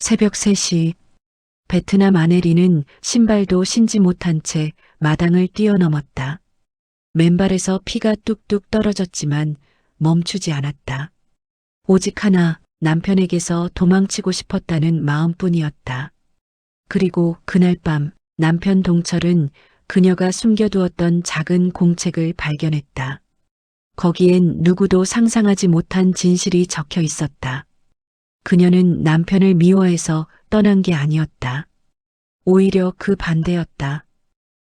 새벽 3시 베트남 아내 리는 신발도 신지 못한 채 마당을 뛰어넘었다. 맨발에서 피가 뚝뚝 떨어졌지만 멈추지 않았다. 오직 하나, 남편에게서 도망치고 싶었다는 마음뿐이었다. 그리고 그날 밤 남편 동철은 그녀가 숨겨두었던 작은 공책을 발견했다. 거기엔 누구도 상상하지 못한 진실이 적혀 있었다. 그녀는 남편을 미워해서 떠난 게 아니었다. 오히려 그 반대였다.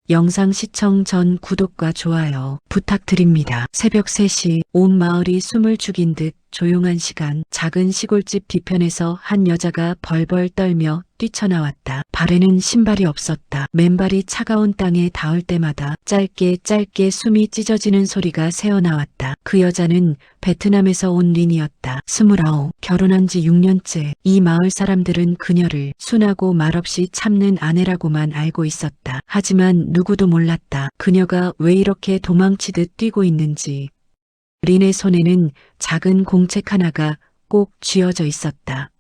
영상 시청 전 구독과 좋아요 부탁드립니다. 새벽 3시 온 마을이 숨을 죽인 듯 조용한 시간, 작은 시골집 뒤편에서 한 여자가 벌벌 떨며 뛰쳐나왔다. 발에는 신발이 없었다. 맨발이 차가운 땅에 닿을 때마다 짧게 짧게 숨이 찢어지는 소리가 새어나왔다. 그 여자는 베트남에서 온 린이었다. 29, 결혼한 지 6년째. 이 마을 사람들은 그녀를 순하고 말없이 참는 아내라고만 알고 있었다. 하지만 누구도 몰랐다. 그녀가 왜 이렇게 도망치듯 뛰고 있는지. 린의 손에는 작은 공책 하나가 꼭 쥐어져 있었다.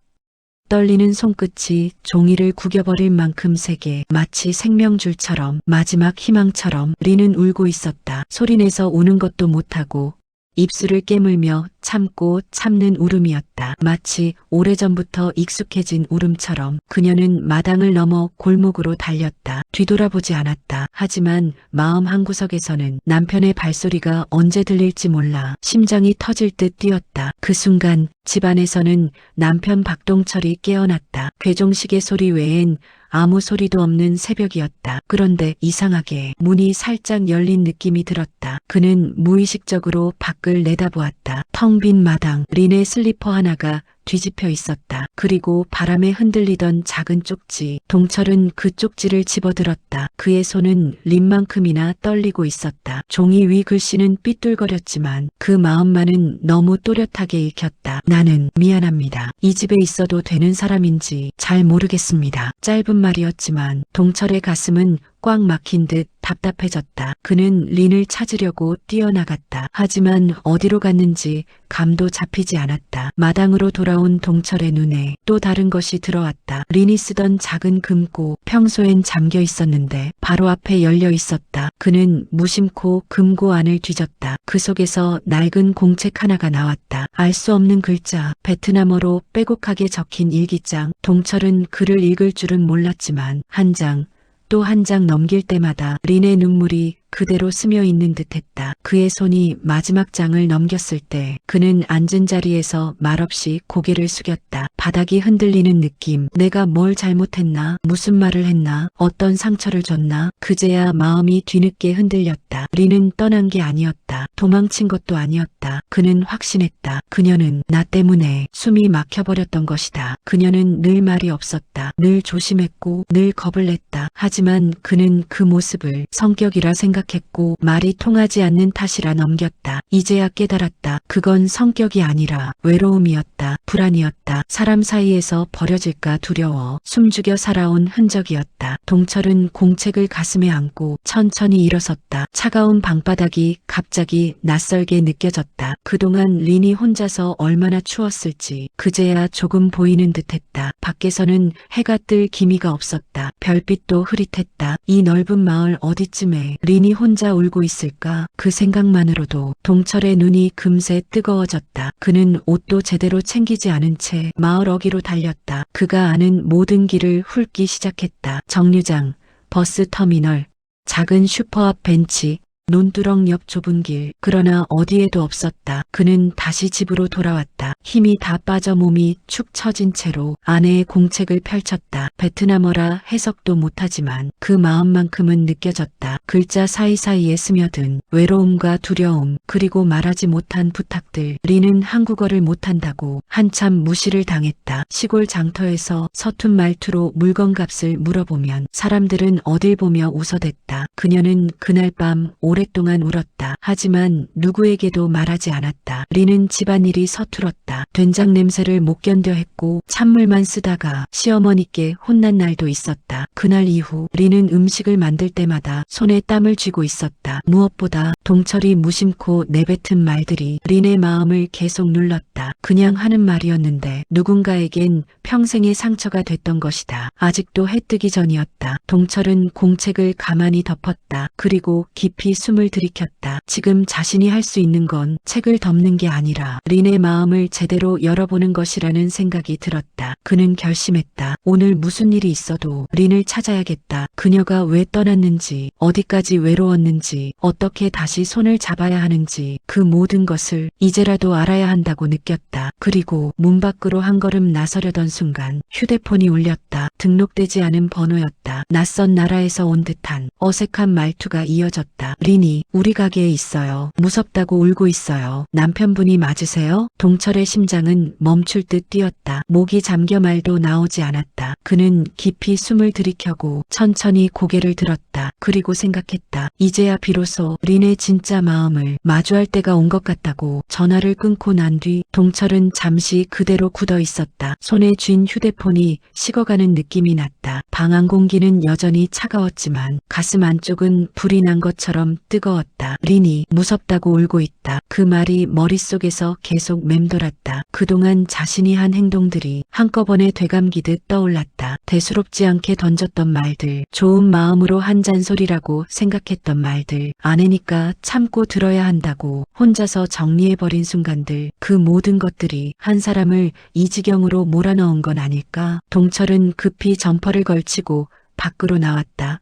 떨리는 손끝이 종이를 구겨버릴 만큼 세게, 마치 생명줄처럼, 마지막 희망처럼. 린은 울고 있었다. 소리내서 우는 것도 못하고 입술을 깨물며 참고 참는 울음이었다. 마치 오래전부터 익숙해진 울음처럼. 그녀는 마당을 넘어 골목으로 달렸다. 뒤돌아보지 않았다. 하지만 마음 한구석에서는 남편의 발소리가 언제 들릴지 몰라 심장이 터질 듯 뛰었다. 그 순간 집안에서는 남편 박동철이 깨어났다. 괴종식의 소리 외엔 아무 소리도 없는 새벽이었다. 그런데 이상하게 문이 살짝 열린 느낌이 들었다. 그는 무의식적으로 밖을 내다보았다. 텅 빈 마당, 린의 슬리퍼 하나가 뒤집혀 있었다. 그리고 바람에 흔들리던 작은 쪽지. 동철은 그 쪽지를 집어들었다. 그의 손은 린만큼이나 떨리고 있었다. 종이 위 글씨는 삐뚤거렸지만 그 마음만은 너무 또렷하게 읽혔다. 나는 미안합니다. 이 집에 있어도 되는 사람인지 잘 모르겠습니다. 짧은 말이었지만 동철의 가슴은 꽉 막힌 듯 답답해졌다. 그는 린을 찾으려고 뛰어나갔다. 하지만 어디로 갔는지 감도 잡히지 않았다. 마당으로 돌아온 동철의 눈에 또 다른 것이 들어왔다. 린이 쓰던 작은 금고, 평소엔 잠겨 있었는데 바로 앞에 열려 있었다. 그는 무심코 금고 안을 뒤졌다. 그 속에서 낡은 공책 하나가 나왔다. 알 수 없는 글자, 베트남어로 빼곡하게 적힌 일기장. 동철은 글을 읽을 줄은 몰랐지만 한 장, 또 한 장 넘길 때마다 린의 눈물이 그대로 스며 있는 듯했다. 그의 손이 마지막 장을 넘겼을 때 그는 앉은 자리에서 말없이 고개를 숙였다. 바닥이 흔들리는 느낌. 내가 뭘 잘못했나? 무슨 말을 했나? 어떤 상처를 줬나? 그제야 마음이 뒤늦게 흔들렸다. 린은 떠난 게 아니었다. 도망친 것도 아니었다. 그는 확신했다. 그녀는 나 때문에 숨이 막혀버렸던 것이다. 그녀는 늘 말이 없었다. 늘 조심했고 늘 겁을 냈다. 하지만 그는 그 모습을 성격이라 생각했고 말이 통하지 않는 탓이라 넘겼다. 이제야 깨달았다. 그건 성격이 아니라 외로움이었다. 불안이었다. 사람 사이에서 버려질까 두려워 숨죽여 살아온 흔적이었다. 동철은 공책을 가슴에 안고 천천히 일어섰다. 차가운 방바닥이 갑자기 낯설게 느껴졌다. 그동안 린이 혼자서 얼마나 추웠을지 그제야 조금 보이는 듯했다. 밖에서는 해가 뜰 기미가 없었다. 별빛도 흐릿했다. 이 넓은 마을 어디쯤에 린이 혼자 울고 있을까? 그 생각만으로도 동철의 눈이 금세 뜨거워졌다. 그는 옷도 제대로 챙기지 않은 채 마을 어귀로 달렸다. 그가 아는 모든 길을 훑기 시작했다. 정류장, 버스터미널, 작은 슈퍼 앞 벤치, 논두렁 옆 좁은 길. 그러나 어디에도 없었다. 그는 다시 집으로 돌아왔다. 힘이 다 빠져 몸이 축 처진 채로 아내의 공책을 펼쳤다. 베트남어라 해석도 못하지만 그 마음만큼은 느껴졌다. 글자 사이사이에 스며든 외로움과 두려움, 그리고 말하지 못한 부탁들. 린은 한국어를 못한다고 한참 무시를 당했다. 시골 장터에서 서툰 말투로 물건값을 물어보면 사람들은 어딜 보며 웃어댔다. 그녀는 그날 밤 오랫동안 울었다. 하지만 누구에게도 말하지 않았다. 린은 집안일이 서툴었다. 된장 냄새를 못 견뎌 했고 찬물만 쓰다가 시어머니께 혼난 날도 있었다. 그날 이후 린은 음식을 만들 때마다 손에 땀을 쥐고 있었다. 무엇보다 동철이 무심코 내뱉은 말들이 린의 마음을 계속 눌렀다. 그냥 하는 말이었는데 누군가에겐 평생의 상처가 됐던 것이다. 아직도 해 뜨기 전이었다. 동철은 공책을 가만히 덮었다. 그리고 깊이 숨을 들이켰다. 지금 자신이 할 수 있는 건 책을 덮는 게 아니라 린의 마음을 제대로 열어보는 것이라는 생각이 들었다. 그는 결심했다. 오늘 무슨 일이 있어도 린을 찾아야겠다. 그녀가 왜 떠났는지, 어디까지 외로웠는지, 어떻게 다시 손을 잡아야 하는지 그 모든 것을 이제라도 알아야 한다고 느꼈다. 그리고 문 밖으로 한 걸음 나서려던 순간 휴대폰이 울렸다. 등록되지 않은 번호였다. 낯선 나라에서 온 듯한 어색한 말투가 이어졌다. 린이 우리 가게에 있어요. 무섭다고 울고 있어요. 남편분이 맞으세요? 동철의 심장은 멈출 듯 뛰었다. 목이 잠겨 말도 나오지 않았다. 그는 깊이 숨을 들이켜고 천천히 고개를 들었다. 그리고 생각했다. 이제야 비로소 린의 진짜 마음을 마주할 때가 온 것 같다고. 전화를 끊고 난 뒤 동철은 잠시 그대로 굳어 있었다. 손에 쥔 휴대폰이 식어가는 느낌이 났다. 방 안 공기는 여전히 차가웠지만 가슴 안쪽은 불이 난 것처럼 뜨거웠다. 린이 무섭다고 울고 있다. 그 말이 머릿속에서 계속 맴돌았다. 그동안 자신이 한 행동들이 한꺼번에 되감기듯 떠올랐다. 대수롭지 않게 던졌던 말들, 좋은 마음으로 한 잔소리라고 생각했던 말들, 아내니까 참고 들어야 한다고 혼자서 정리해버린 순간들, 그 모든 것들이 한 사람을 이 지경으로 몰아넣은 건 아닐까? 동철은 급히 점퍼를 걸치고 밖으로 나왔다.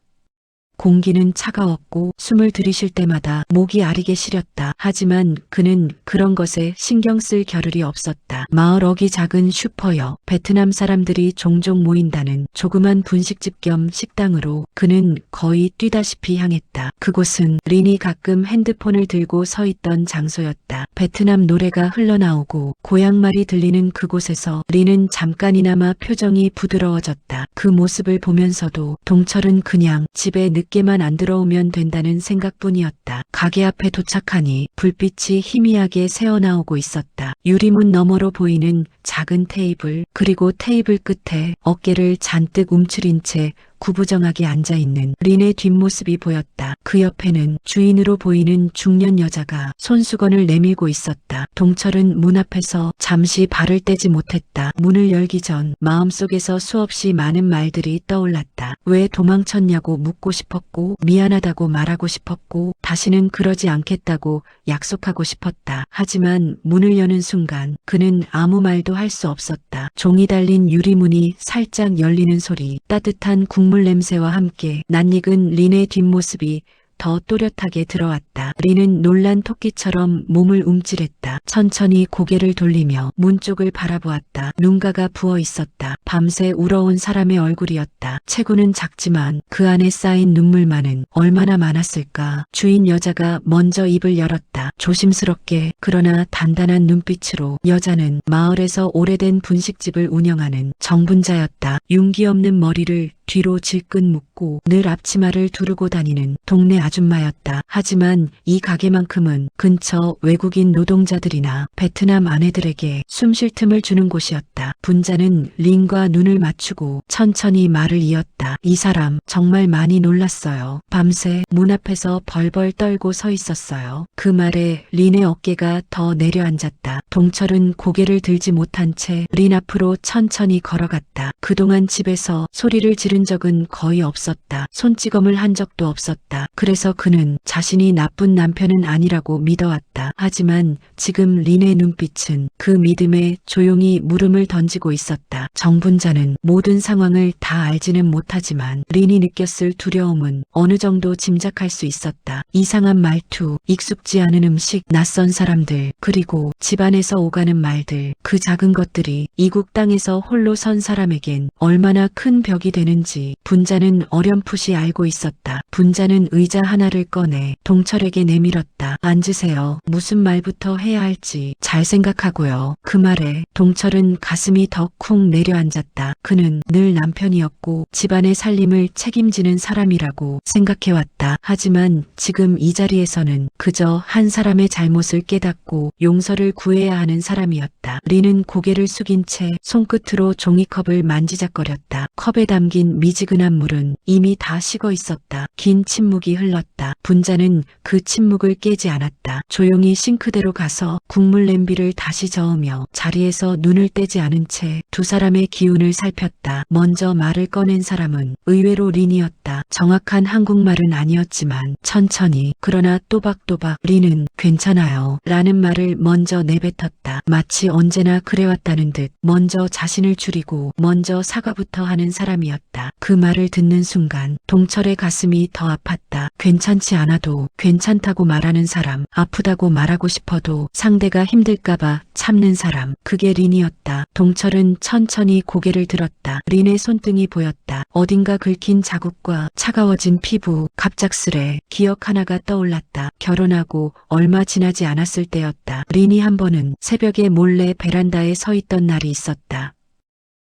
공기는 차가웠고 숨을 들이쉴 때마다 목이 아리게 시렸다. 하지만 그는 그런 것에 신경 쓸 겨를이 없었다. 마을 어기 작은 슈퍼여, 베트남 사람들이 종종 모인다는 조그만 분식집 겸 식당으로 그는 거의 뛰다시피 향했다. 그곳은 린이 가끔 핸드폰을 들고 서 있던 장소였다. 베트남 노래가 흘러나오고 고향말이 들리는 그곳에서 린은 잠깐이나마 표정이 부드러워졌다. 그 모습을 보면서도 동철은 그냥 집에 늦게만 안 들어오면 된다는 생각뿐이었다. 가게 앞에 도착하니 불빛이 희미하게 새어나오고 있었다. 유리문 너머로 보이는 작은 테이블, 그리고 테이블 끝에 어깨를 잔뜩 움츠린 채 구부정하게 앉아있는 린의 뒷모습이 보였다. 그 옆에는 주인으로 보이는 중년 여자가 손수건을 내밀고 있었다. 동철은 문 앞에서 잠시 발을 떼지 못했다. 문을 열기 전 마음속에서 수없이 많은 말들이 떠올랐다. 왜 도망쳤냐고 묻고 싶었고, 미안하다고 말하고 싶었고, 다시는 그러지 않겠다고 약속하고 싶었다. 하지만 문을 여는 순간 그는 아무 말도 할 수 없었다. 종이 달린 유리문이 살짝 열리는 소리, 따뜻한 국물 냄새와 함께 낯익은 린의 뒷모습이 더 또렷하게 들어왔다. 린은 놀란 토끼처럼 몸을 움찔했다. 천천히 고개를 돌리며 문 쪽을 바라보았다. 눈가가 부어 있었다. 밤새 울어온 사람의 얼굴이었다. 체구는 작지만 그 안에 쌓인 눈물만은 얼마나 많았을까. 주인 여자가 먼저 입을 열었다. 조심스럽게 그러나 단단한 눈빛으로. 여자는 마을에서 오래된 분식집을 운영하는 정분자였다. 윤기 없는 머리를 뒤로 질끈 묶고 늘 앞치마를 두르고 다니는 동네 아줌마였다. 하지만 이 가게만큼은 근처 외국인 노동자들이나 베트남 아내들에게 숨 쉴 틈을 주는 곳이었다. 분자는 린과 눈을 맞추고 천천히 말을 이었다. 이 사람 정말 많이 놀랐어요. 밤새 문 앞에서 벌벌 떨고 서 있었어요. 그 말에 린의 어깨가 더 내려앉았다. 동철은 고개를 들지 못한 채 린 앞으로 천천히 걸어갔다. 그동안 집에서 소리를 지른 적은 거의 없었다. 손찌검을 한 적도 없었다. 그래서 그는 자신이 나쁜 남편은 아니라고 믿어왔다. 하지만 지금 린의 눈빛은 그 믿음에 조용히 물음을 던지고 있었다. 정분자는 모든 상황을 다 알지는 못하지만 린이 느꼈을 두려움은 어느 정도 짐작할 수 있었다. 이상한 말투, 익숙지 않은 음식, 낯선 사람들, 그리고 집안에서 오가는 말들, 그 작은 것들이 이국 땅에서 홀로 선 사람에겐 얼마나 큰 벽이 되는지 분자는 어렴풋이 알고 있었다. 분자는 의자 하나를 꺼내 동철에게 내밀었다. 앉으세요. 무슨 말부터 해야 할지 잘 생각하고요. 그 말에 동철은 가슴이 더 쿵 내려앉았다. 그는 늘 남편이었고 집안의 살림을 책임지는 사람이라고 생각해왔다. 하지만 지금 이 자리에서는 그저 한 사람의 잘못을 깨닫고 용서를 구해야 하는 사람이었다. 리는 고개를 숙인 채 손끝으로 종이컵을 만지작거렸다. 컵에 담긴 미지근한 물은 이미 다 식어 있었다. 긴 침묵이 흘렀다. 분자는 그 침묵을 깨지 않았다. 조용히 싱크대로 가서 국물 냄비를 다시 저으며 자리에서 눈을 떼지 않은 채 두 사람의 기운을 살폈다. 먼저 말을 꺼낸 사람은 의외로 린이었다. 정확한 한국말은 아니었지만 천천히 그러나 또박또박 리는 괜찮아요 라는 말을 먼저 내뱉었다. 마치 언제나 그래왔다는 듯 먼저 자신을 줄이고 먼저 사과부터 하는 사람이었다. 그 말을 듣는 순간 동철의 가슴이 더 아팠다. 괜찮지 않아도 괜찮다고 말하는 사람, 아프다고 말하고 싶어도 상대가 힘들까봐 참는 사람, 그게 린이었다. 동철은 천천히 고개를 들었다. 린의 손등이 보였다. 어딘가 긁힌 자국과 차가워진 피부, 갑작스레 기억 하나가 떠올랐다. 결혼하고 얼마 지나지 않았을 때였다. 린이 한 번은 새벽에 몰래 베란다에 서 있던 날이 있었다.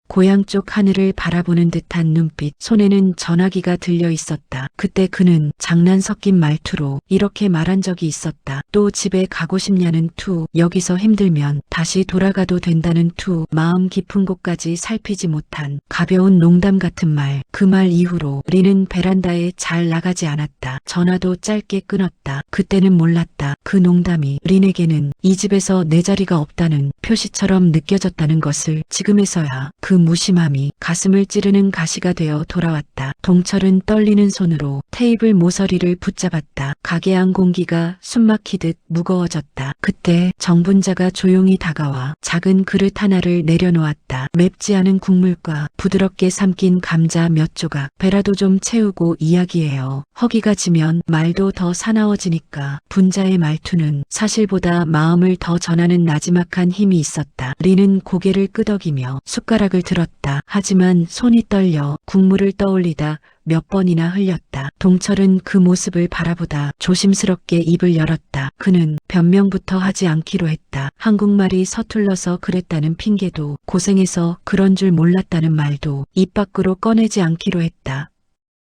고향 쪽 하늘을 바라보는 듯한 눈빛, 손에는 전화기가 들려 있었다. 그때 그는 장난 섞인 말투로 이렇게 말한 적이 있었다. 또 집에 가고 싶냐는 투, 여기서 힘들면 다시 돌아가도 된다는 투, 마음 깊은 곳까지 살피지 못한 가벼운 농담 같은 말. 그 말 이후로 리는 베란다에 잘 나가지 않았다. 전화도 짧게 끊었다. 그때는 몰랐다. 그 농담이 린에게는 이 집에서 내 자리가 없다는 표시처럼 느껴졌다는 것을. 지금에서야 그 무심함이 가슴을 찌르는 가시가 되어 돌아왔다. 동철은 떨리는 손으로 테이블 모서리를 붙잡았다. 가게 안 공기가 숨막히듯 무거워졌다. 그때 정분자가 조용히 다가와 작은 그릇 하나를 내려놓았다. 맵지 않은 국물과 부드럽게 삶긴 감자 몇 조각. 배라도 좀 채우고 이야기해요. 허기가 지면 말도 더 사나워지니까. 분자의 말투는 사실보다 마음을 더 전하는 나지막한 힘이 있었다. 리는 고개를 끄덕이며 숟가락을 들었다. 하지만 손이 떨려 국물을 떠올리다 몇 번이나 흘렸다. 동철은 그 모습을 바라보다 조심스럽게 입을 열었다. 그는 변명부터 하지 않기로 했다. 한국말이 서툴러서 그랬다는 핑계도, 고생해서 그런 줄 몰랐다는 말도 입 밖으로 꺼내지 않기로 했다.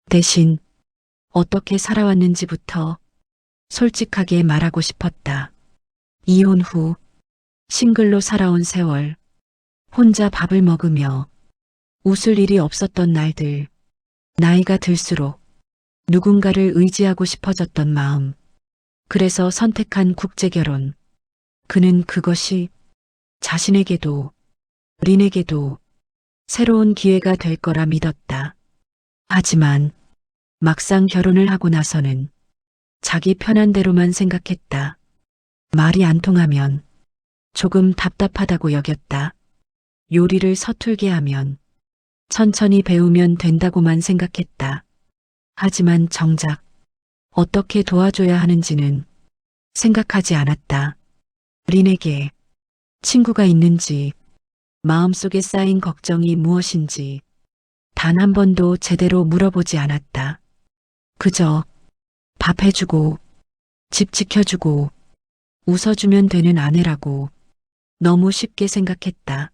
대신 어떻게 살아왔는지부터 솔직하게 말하고 싶었다. 이혼 후 싱글로 살아온 세월, 혼자 밥을 먹으며 웃을 일이 없었던 날들, 나이가 들수록 누군가를 의지하고 싶어졌던 마음, 그래서 선택한 국제결혼. 그는 그것이 자신에게도 린에게도 새로운 기회가 될 거라 믿었다. 하지만 막상 결혼을 하고 나서는 자기 편한 대로만 생각했다. 말이 안 통하면 조금 답답하다고 여겼다. 요리를 서툴게 하면 천천히 배우면 된다고만 생각했다. 하지만 정작 어떻게 도와줘야 하는지는 생각하지 않았다. 린에게 친구가 있는지, 마음속에 쌓인 걱정이 무엇인지 단 한 번도 제대로 물어보지 않았다. 그저 밥 해주고, 집 지켜주고, 웃어주면 되는 아내라고 너무 쉽게 생각했다.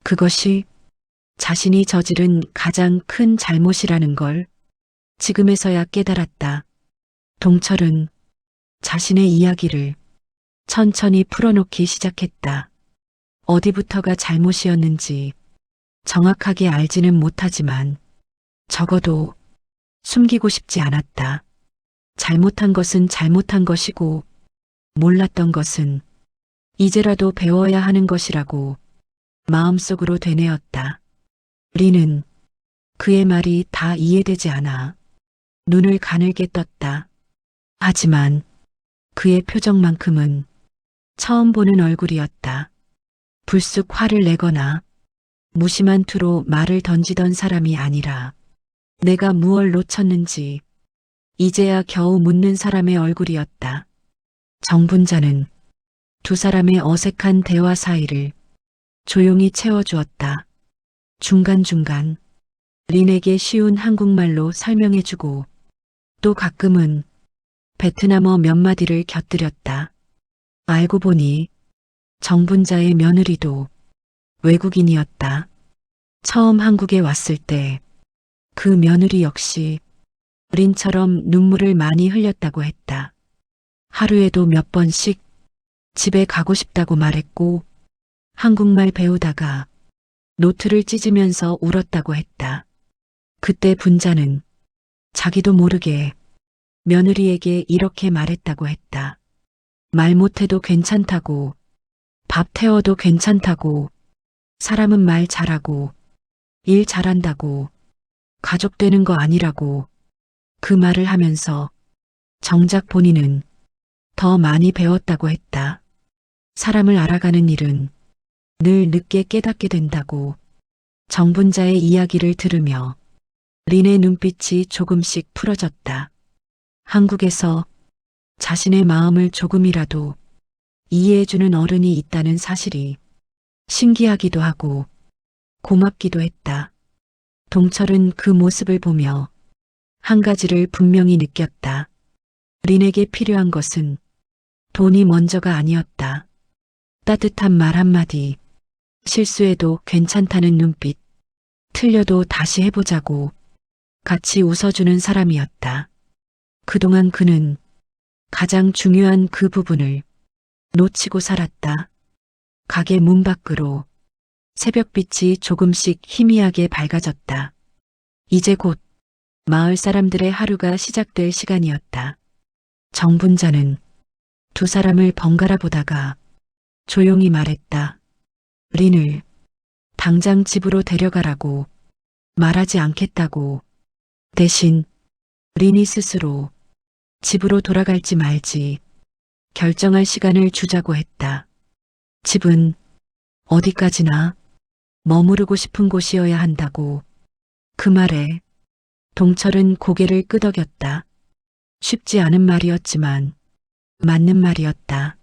그것이 자신이 저지른 가장 큰 잘못이라는 걸 지금에서야 깨달았다. 동철은 자신의 이야기를 천천히 풀어놓기 시작했다. 어디부터가 잘못이었는지 정확하게 알지는 못하지만 적어도 숨기고 싶지 않았다. 잘못한 것은 잘못한 것이고 몰랐던 것은 이제라도 배워야 하는 것이라고 마음속으로 되뇌었다. 린은 그의 말이 다 이해되지 않아 눈을 가늘게 떴다. 하지만 그의 표정만큼은 처음 보는 얼굴이었다. 불쑥 화를 내거나 무심한 투로 말을 던지던 사람이 아니라 내가 무얼 놓쳤는지 이제야 겨우 묻는 사람의 얼굴이었다. 정분자는 두 사람의 어색한 대화 사이를 조용히 채워주었다. 중간중간 린에게 쉬운 한국말로 설명해주고 또 가끔은 베트남어 몇 마디를 곁들였다. 알고 보니 정분자의 며느리도 외국인이었다. 처음 한국에 왔을 때 그 며느리 역시 린처럼 눈물을 많이 흘렸다고 했다. 하루에도 몇 번씩 집에 가고 싶다고 말했고 한국말 배우다가 노트를 찢으면서 울었다고 했다. 그때 분자는 자기도 모르게 며느리에게 이렇게 말했다고 했다. 말 못해도 괜찮다고, 밥 태워도 괜찮다고, 사람은 말 잘하고, 일 잘한다고, 가족 되는 거 아니라고 그 말을 하면서 정작 본인은 더 많이 배웠다고 했다. 사람을 알아가는 일은 늘 늦게 깨닫게 된다고 정분자의 이야기를 들으며 린의 눈빛이 조금씩 풀어졌다. 한국에서 자신의 마음을 조금이라도 이해해주는 어른이 있다는 사실이 신기하기도 하고 고맙기도 했다. 동철은 그 모습을 보며 한 가지를 분명히 느꼈다. 린에게 필요한 것은 돈이 먼저가 아니었다. 따뜻한 말 한마디, 실수해도 괜찮다는 눈빛, 틀려도 다시 해보자고 같이 웃어주는 사람이었다. 그동안 그는 가장 중요한 그 부분을 놓치고 살았다. 가게 문 밖으로 새벽빛이 조금씩 희미하게 밝아졌다. 이제 곧 마을 사람들의 하루가 시작될 시간이었다. 정분자는 두 사람을 번갈아 보다가 조용히 말했다. 린을 당장 집으로 데려가라고 말하지 않겠다고. 대신 린이 스스로 집으로 돌아갈지 말지 결정할 시간을 주자고 했다. 집은 어디까지나 머무르고 싶은 곳이어야 한다고. 그 말에 동철은 고개를 끄덕였다. 쉽지 않은 말이었지만 맞는 말이었다.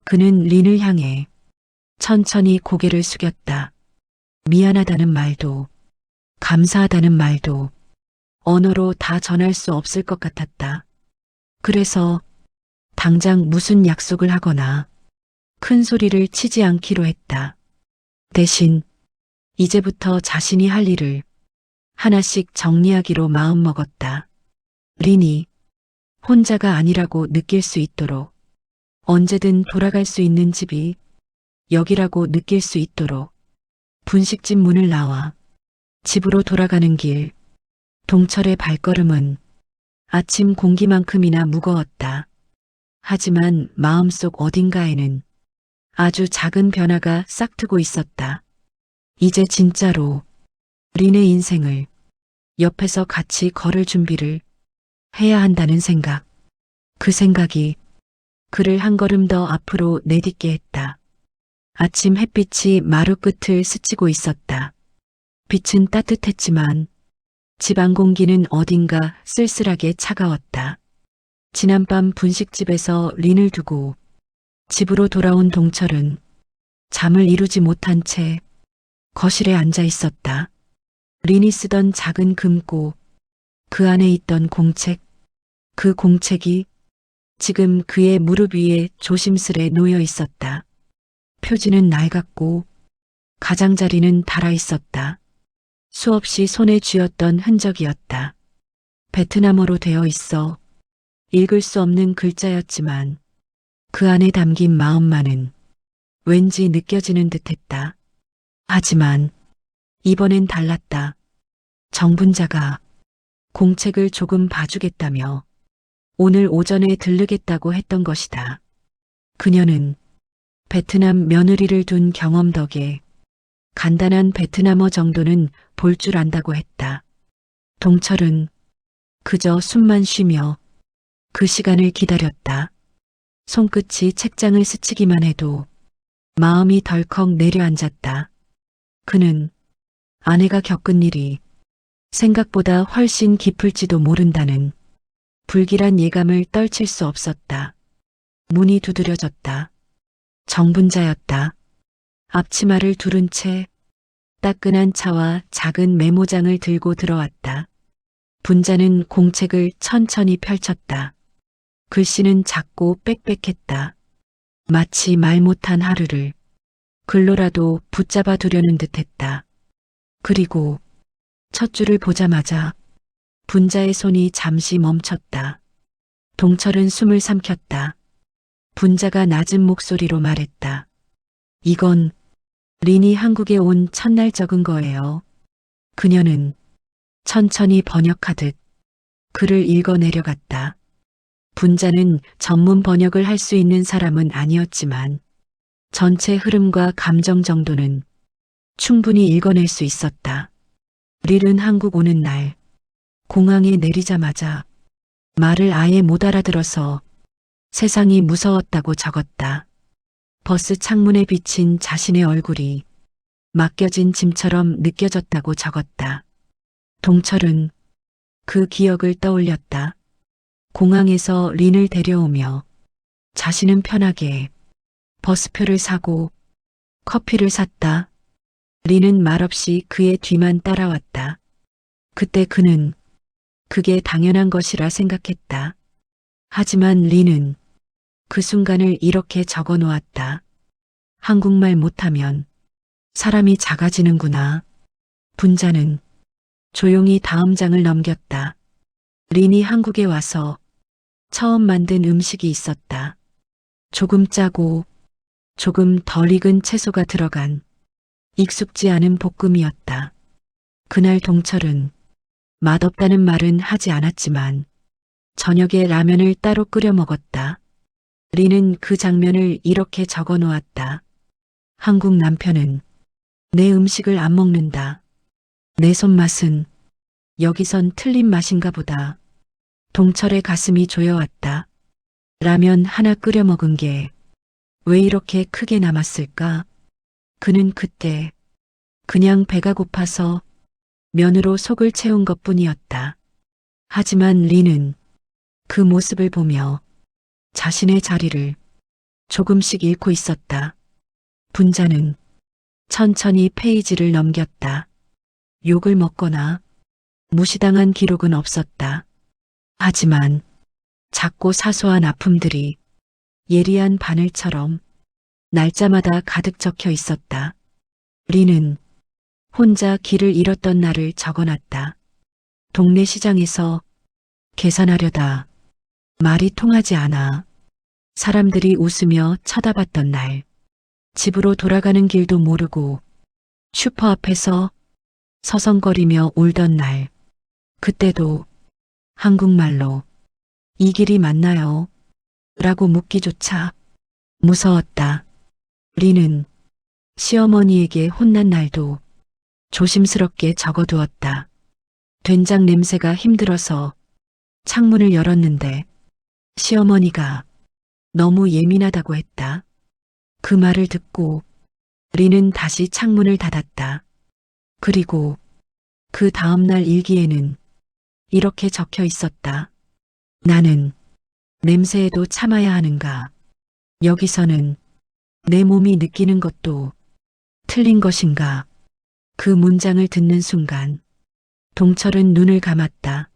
그는 린을 향해 천천히 고개를 숙였다. 미안하다는 말도 감사하다는 말도 언어로 다 전할 수 없을 것 같았다. 그래서 당장 무슨 약속을 하거나 큰 소리를 치지 않기로 했다. 대신 이제부터 자신이 할 일을 하나씩 정리하기로 마음먹었다. 린이 혼자가 아니라고 느낄 수 있도록, 언제든 돌아갈 수 있는 집이 여기라고 느낄 수 있도록. 분식집 문을 나와 집으로 돌아가는 길, 동철의 발걸음은 아침 공기만큼이나 무거웠다. 하지만 마음속 어딘가에는 아주 작은 변화가 싹트고 있었다. 이제 진짜로 린의 인생을 옆에서 같이 걸을 준비를 해야 한다는 생각. 그 생각이 그를 한 걸음 더 앞으로 내딛게 했다. 아침 햇빛이 마루 끝을 스치고 있었다. 빛은 따뜻했지만 집안 공기는 어딘가 쓸쓸하게 차가웠다. 지난밤 분식집에서 린을 두고 집으로 돌아온 동철은 잠을 이루지 못한 채 거실에 앉아 있었다. 린이 쓰던 작은 금고, 그 안에 있던 공책, 그 공책이 지금 그의 무릎 위에 조심스레 놓여 있었다. 표지는 낡았고 가장자리는 닳아 있었다. 수없이 손에 쥐었던 흔적이었다. 베트남어로 되어 있어 읽을 수 없는 글자였지만 그 안에 담긴 마음만은 왠지 느껴지는 듯했다. 하지만 이번엔 달랐다. 정분자가 공책을 조금 봐주겠다며 오늘 오전에 들르겠다고 했던 것이다. 그녀는 베트남 며느리를 둔 경험 덕에 간단한 베트남어 정도는 볼 줄 안다고 했다. 동철은 그저 숨만 쉬며 그 시간을 기다렸다. 손끝이 책장을 스치기만 해도 마음이 덜컥 내려앉았다. 그는 아내가 겪은 일이 생각보다 훨씬 깊을지도 모른다는 불길한 예감을 떨칠 수 없었다. 문이 두드려졌다. 정분자였다. 앞치마를 두른 채 따끈한 차와 작은 메모장을 들고 들어왔다. 분자는 공책을 천천히 펼쳤다. 글씨는 작고 빽빽했다. 마치 말 못한 하루를 글로라도 붙잡아 두려는 듯했다. 그리고 첫 줄을 보자마자 분자의 손이 잠시 멈췄다. 동철은 숨을 삼켰다. 분자가 낮은 목소리로 말했다. 이건 린이 한국에 온 첫날 적은 거예요. 그녀는 천천히 번역하듯 글을 읽어 내려갔다. 분자는 전문 번역을 할 수 있는 사람은 아니었지만 전체 흐름과 감정 정도는 충분히 읽어낼 수 있었다. 릴은 한국 오는 날 공항에 내리자마자 말을 아예 못 알아들어서 세상이 무서웠다고 적었다. 버스 창문에 비친 자신의 얼굴이 맡겨진 짐처럼 느껴졌다고 적었다. 동철은 그 기억을 떠올렸다. 공항에서 린을 데려오며 자신은 편하게 버스표를 사고 커피를 샀다. 린은 말없이 그의 뒤만 따라왔다. 그때 그는 그게 당연한 것이라 생각했다. 하지만 린은 그 순간을 이렇게 적어 놓았다. 한국말 못하면 사람이 작아지는구나. 분자는 조용히 다음 장을 넘겼다. 린이 한국에 와서 처음 만든 음식이 있었다. 조금 짜고 조금 덜 익은 채소가 들어간 익숙지 않은 볶음이었다. 그날 동철은 맛없다는 말은 하지 않았지만 저녁에 라면을 따로 끓여 먹었다. 린은 그 장면을 이렇게 적어 놓았다. 한국 남편은 내 음식을 안 먹는다. 내 손맛은 여기선 틀린 맛인가 보다. 동철의 가슴이 조여왔다. 라면 하나 끓여 먹은 게 왜 이렇게 크게 남았을까? 그는 그때 그냥 배가 고파서 면으로 속을 채운 것뿐이었다. 하지만 린은 그 모습을 보며 자신의 자리를 조금씩 잃고 있었다. 분자는 천천히 페이지를 넘겼다. 욕을 먹거나 무시당한 기록은 없었다. 하지만 작고 사소한 아픔들이 예리한 바늘처럼 날짜마다 가득 적혀 있었다. 린은 혼자 길을 잃었던 날을 적어놨다. 동네 시장에서 계산하려다 말이 통하지 않아 사람들이 웃으며 쳐다봤던 날, 집으로 돌아가는 길도 모르고 슈퍼 앞에서 서성거리며 울던 날, 그때도 한국말로 이 길이 맞나요? 라고 묻기조차 무서웠다. 린은 시어머니에게 혼난 날도 조심스럽게 적어두었다. 된장 냄새가 힘들어서 창문을 열었는데 시어머니가 너무 예민하다고 했다. 그 말을 듣고 린은 다시 창문을 닫았다. 그리고 그 다음날 일기에는 이렇게 적혀 있었다. 나는 냄새에도 참아야 하는가. 여기서는 내 몸이 느끼는 것도 틀린 것인가. 그 문장을 듣는 순간 동철은 눈을 감았다.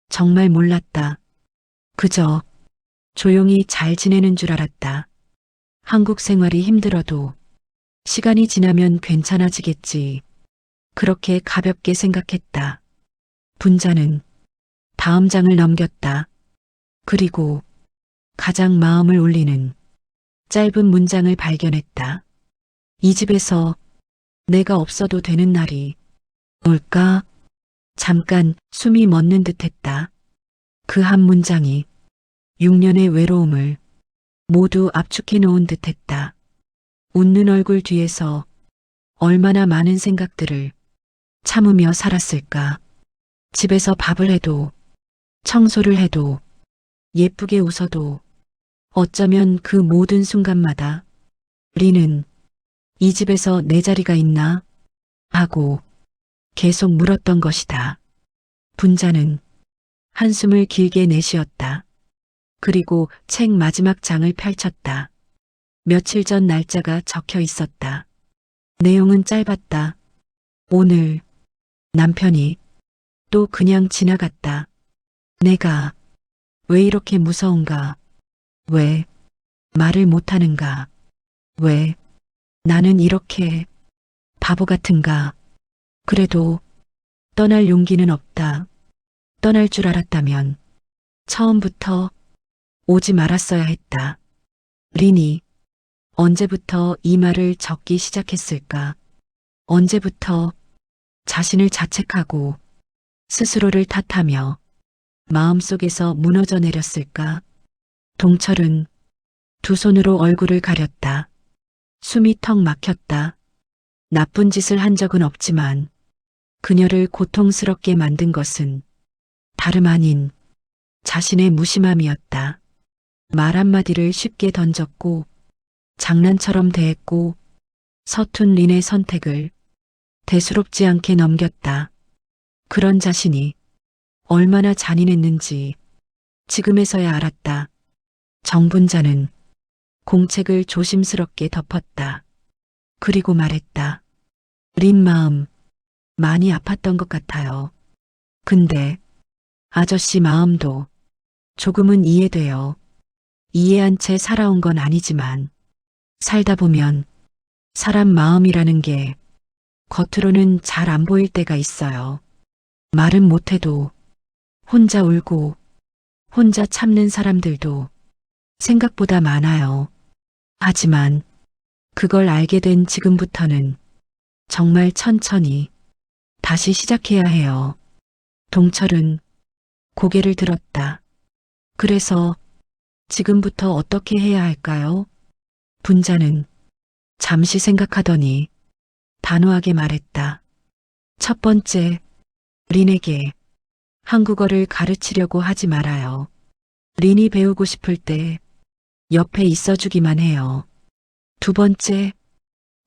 정말 몰랐다. 그저 조용히 잘 지내는 줄 알았다. 한국 생활이 힘들어도 시간이 지나면 괜찮아지겠지. 그렇게 가볍게 생각했다. 분자는 다음 장을 넘겼다. 그리고 가장 마음을 울리는 짧은 문장을 발견했다. 이 집에서 내가 없어도 되는 날이 올까? 잠깐 숨이 멎는 듯했다. 그 한 문장이 6년의 외로움을 모두 압축해 놓은 듯했다. 웃는 얼굴 뒤에서 얼마나 많은 생각들을 참으며 살았을까. 집에서 밥을 해도 청소를 해도 예쁘게 웃어도 어쩌면 그 모든 순간마다 린은 이 집에서 내 자리가 있나? 하고 계속 물었던 것이다. 분자는 한숨을 길게 내쉬었다. 그리고 책 마지막 장을 펼쳤다. 며칠 전 날짜가 적혀 있었다. 내용은 짧았다. 오늘 남편이 또 그냥 지나갔다. 내가 왜 이렇게 무서운가? 왜 말을 못하는가? 왜? 나는 이렇게 바보 같은가? 그래도 떠날 용기는 없다. 떠날 줄 알았다면 처음부터 오지 말았어야 했다. 린이 언제부터 이 말을 적기 시작했을까? 언제부터 자신을 자책하고 스스로를 탓하며 마음속에서 무너져 내렸을까? 동철은 두 손으로 얼굴을 가렸다. 숨이 턱 막혔다. 나쁜 짓을 한 적은 없지만 그녀를 고통스럽게 만든 것은 다름 아닌 자신의 무심함이었다. 말 한마디를 쉽게 던졌고 장난처럼 대했고 서툰 린의 선택을 대수롭지 않게 넘겼다. 그런 자신이 얼마나 잔인했는지 지금에서야 알았다. 정분자는 공책을 조심스럽게 덮었다. 그리고 말했다. 린 마음 많이 아팠던 것 같아요. 근데 아저씨 마음도 조금은 이해돼요. 이해한 채 살아온 건 아니지만 살다 보면 사람 마음이라는 게 겉으로는 잘 안 보일 때가 있어요. 말은 못해도 혼자 울고 혼자 참는 사람들도 생각보다 많아요. 하지만 그걸 알게 된 지금부터는 정말 천천히 다시 시작해야 해요. 동철은 고개를 들었다. 그래서 지금부터 어떻게 해야 할까요? 분자는 잠시 생각하더니 단호하게 말했다. 첫 번째, 린에게 한국어를 가르치려고 하지 말아요. 린이 배우고 싶을 때 옆에 있어주기만 해요. 두 번째,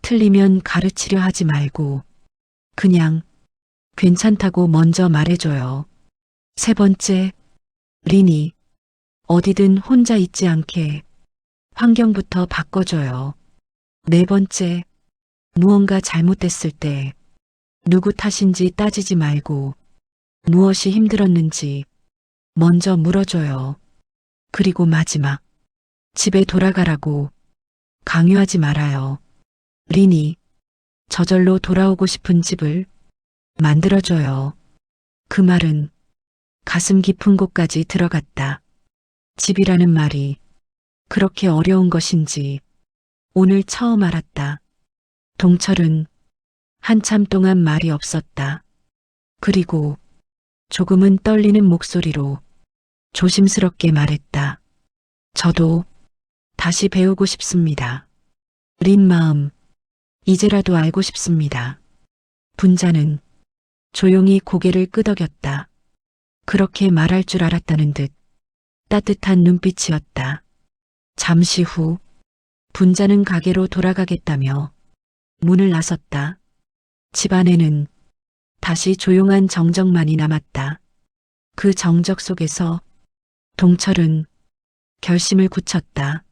틀리면 가르치려 하지 말고 그냥 괜찮다고 먼저 말해줘요. 세 번째, 린이 어디든 혼자 있지 않게 환경부터 바꿔줘요. 네 번째, 무언가 잘못됐을 때 누구 탓인지 따지지 말고 무엇이 힘들었는지 먼저 물어줘요. 그리고 마지막, 집에 돌아가라고 강요하지 말아요. 린이 저절로 돌아오고 싶은 집을 만들어줘요. 그 말은 가슴 깊은 곳까지 들어갔다. 집이라는 말이 그렇게 어려운 것인지 오늘 처음 알았다. 동철은 한참 동안 말이 없었다. 그리고 조금은 떨리는 목소리로 조심스럽게 말했다. 저도 다시 배우고 싶습니다. 린 마음, 이제라도 알고 싶습니다. 분자는 조용히 고개를 끄덕였다. 그렇게 말할 줄 알았다는 듯 따뜻한 눈빛이었다. 잠시 후 분자는 가게로 돌아가겠다며 문을 나섰다. 집 안에는 다시 조용한 정적만이 남았다. 그 정적 속에서 동철은 결심을 굳혔다.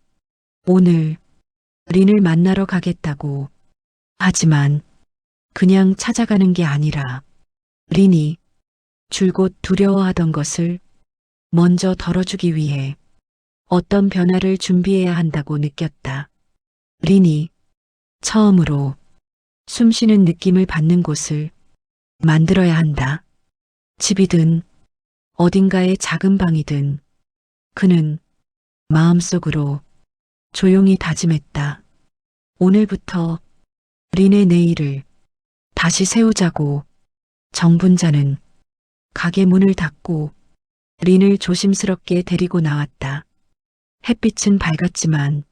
오늘 린을 만나러 가겠다고. 하지만 그냥 찾아가는 게 아니라 린이 줄곧 두려워하던 것을 먼저 덜어주기 위해 어떤 변화를 준비해야 한다고 느꼈다. 린이 처음으로 숨쉬는 느낌을 받는 곳을 만들어야 한다. 집이든 어딘가의 작은 방이든 그는 마음속으로 조용히 다짐했다. 오늘부터 린의 내일을 다시 세우자고. 정분자는 가게 문을 닫고 린을 조심스럽게 데리고 나왔다. 햇빛은 밝았지만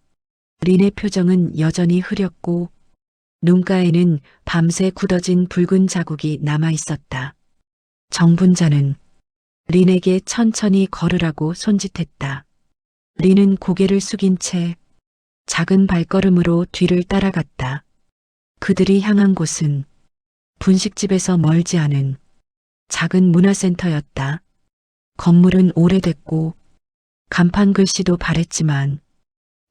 린의 표정은 여전히 흐렸고 눈가에는 밤새 굳어진 붉은 자국이 남아 있었다. 정분자는 린에게 천천히 걸으라고 손짓했다. 린은 고개를 숙인 채 작은 발걸음으로 뒤를 따라갔다. 그들이 향한 곳은 분식집에서 멀지 않은 작은 문화센터였다. 건물은 오래됐고 간판 글씨도 바랬지만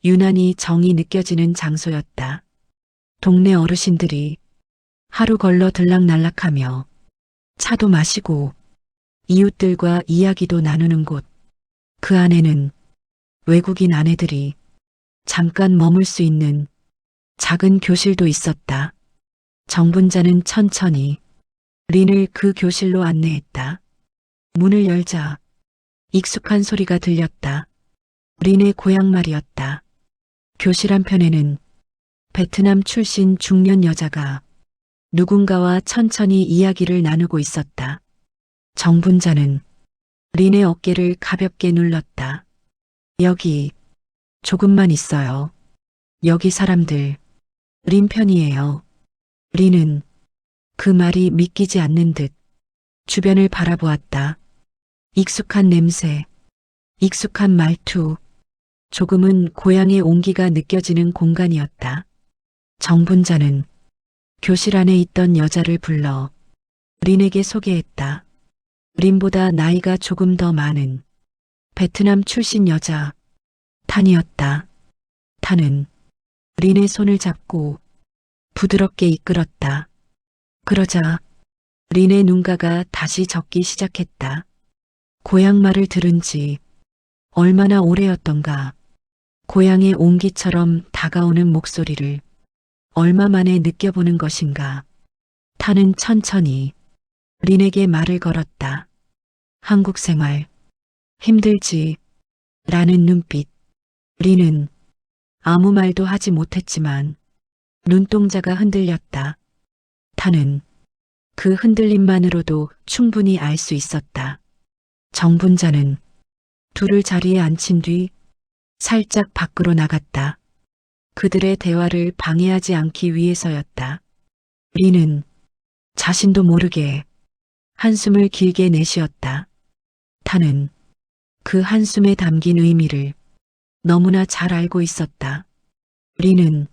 유난히 정이 느껴지는 장소였다. 동네 어르신들이 하루 걸러 들락날락하며 차도 마시고 이웃들과 이야기도 나누는 곳. 그 안에는 외국인 아내들이 잠깐 머물 수 있는 작은 교실도 있었다. 정분자는 천천히 린을 그 교실로 안내했다. 문을 열자 익숙한 소리가 들렸다. 린의 고향말이었다. 교실 한편에는 베트남 출신 중년 여자가 누군가와 천천히 이야기를 나누고 있었다. 정분자는 린의 어깨를 가볍게 눌렀다. 여기 조금만 있어요. 여기 사람들 린 편이에요. 린은 그 말이 믿기지 않는 듯 주변을 바라보았다. 익숙한 냄새, 익숙한 말투, 조금은 고향의 온기가 느껴지는 공간이었다. 정분자는 교실 안에 있던 여자를 불러 린에게 소개했다. 린보다 나이가 조금 더 많은 베트남 출신 여자 탄이었다. 탄은 린의 손을 잡고 부드럽게 이끌었다. 그러자 린의 눈가가 다시 젖기 시작했다. 고향 말을 들은 지 얼마나 오래였던가. 고향의 온기처럼 다가오는 목소리를 얼마 만에 느껴보는 것인가. 타는 천천히 린에게 말을 걸었다. 한국 생활 힘들지? 라는 눈빛. 린은 아무 말도 하지 못했지만 눈동자가 흔들렸다. 타는 그 흔들림만으로도 충분히 알 수 있었다. 정분자는 둘을 자리에 앉힌 뒤 살짝 밖으로 나갔다. 그들의 대화를 방해하지 않기 위해서였다. 린은 자신도 모르게 한숨을 길게 내쉬었다. 타는 그 한숨에 담긴 의미를 너무나 잘 알고 있었다. 린은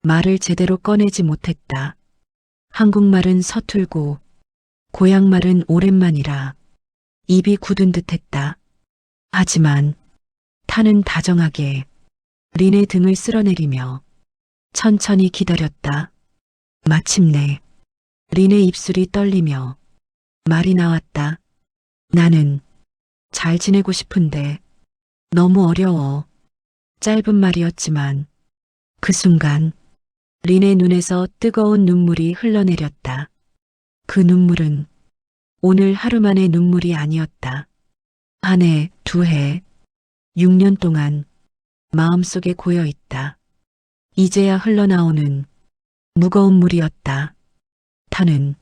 말을 제대로 꺼내지 못했다. 한국말은 서툴고 고향말은 오랜만이라 입이 굳은 듯했다. 하지만 타는 다정하게 린의 등을 쓸어내리며 천천히 기다렸다. 마침내 린의 입술이 떨리며 말이 나왔다. 나는 잘 지내고 싶은데 너무 어려워. 짧은 말이었지만 그 순간 린의 눈에서 뜨거운 눈물이 흘러내렸다. 그 눈물은 오늘 하루만의 눈물이 아니었다. 한 해, 두 해, 6년 동안 마음속에 고여 있다. 이제야 흘러나오는 무거운 물이었다. 타는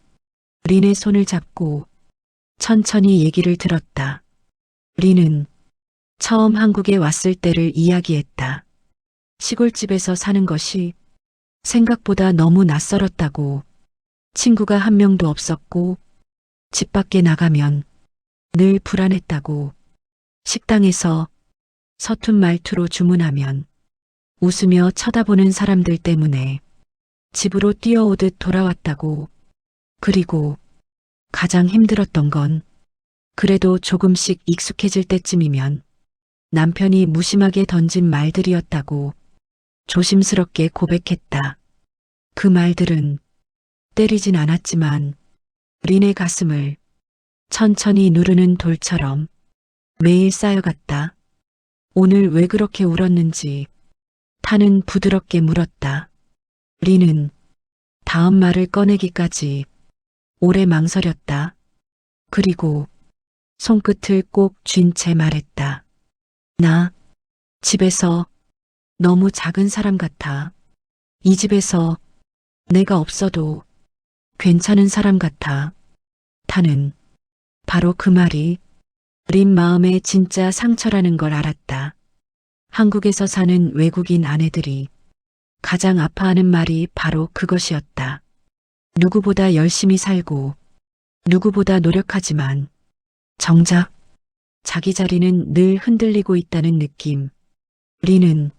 린의 손을 잡고 천천히 얘기를 들었다. 린은 처음 한국에 왔을 때를 이야기했다. 시골집에서 사는 것이 생각보다 너무 낯설었다고. 친구가 한 명도 없었고 집 밖에 나가면 늘 불안했다고. 식당에서 서툰 말투로 주문하면 웃으며 쳐다보는 사람들 때문에 집으로 뛰어오듯 돌아왔다고. 그리고 가장 힘들었던 건 그래도 조금씩 익숙해질 때쯤이면 남편이 무심하게 던진 말들이었다고 조심스럽게 고백했다. 그 말들은 때리진 않았지만 린의 가슴을 천천히 누르는 돌처럼 매일 쌓여갔다. 오늘 왜 그렇게 울었는지 타는 부드럽게 물었다. 린은 다음 말을 꺼내기까지 오래 망설였다. 그리고 손끝을 꼭 쥔 채 말했다. 나 집에서 너무 작은 사람 같아. 이 집에서 내가 없어도 괜찮은 사람 같아. 타는 바로 그 말이 린 마음의 진짜 상처라는 걸 알았다. 한국에서 사는 외국인 아내들이 가장 아파하는 말이 바로 그것이었다. 누구보다 열심히 살고 누구보다 노력하지만 정작 자기 자리는 늘 흔들리고 있다는 느낌. 린은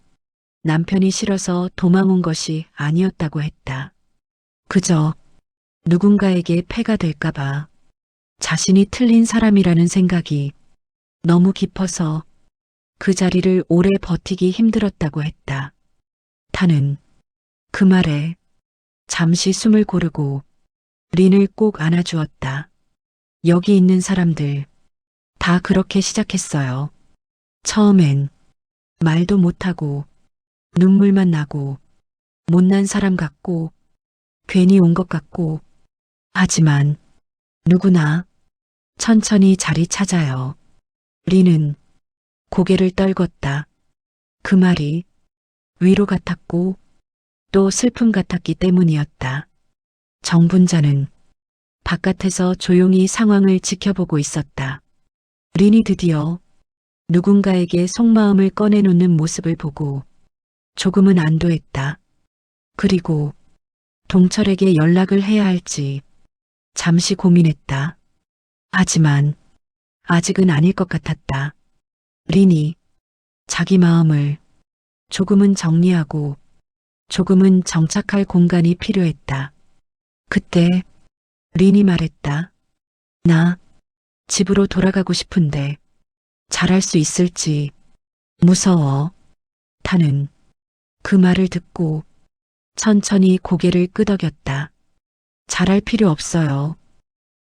남편이 싫어서 도망 온 것이 아니었다고 했다. 그저 누군가에게 폐가 될까봐 자신이 틀린 사람이라는 생각이 너무 깊어서 그 자리를 오래 버티기 힘들었다고 했다. 타는 그 말에 잠시 숨을 고르고 린을 꼭 안아주었다. 여기 있는 사람들 다 그렇게 시작했어요. 처음엔 말도 못하고 눈물만 나고 못난 사람 같고 괜히 온 것 같고 하지만 누구나 천천히 자리 찾아요. 리는 고개를 떨궜다. 그 말이 위로 같았고 또 슬픔 같았기 때문이었다. 정분자는 바깥에서 조용히 상황을 지켜보고 있었다. 린이 드디어 누군가에게 속마음을 꺼내놓는 모습을 보고 조금은 안도했다. 그리고 동철에게 연락을 해야 할지 잠시 고민했다. 하지만 아직은 아닐 것 같았다. 린이 자기 마음을 조금은 정리하고 조금은 정착할 공간이 필요했다. 그때 린이 말했다. 나 집으로 돌아가고 싶은데 잘할 수 있을지 무서워. 타는 그 말을 듣고 천천히 고개를 끄덕였다. 잘할 필요 없어요.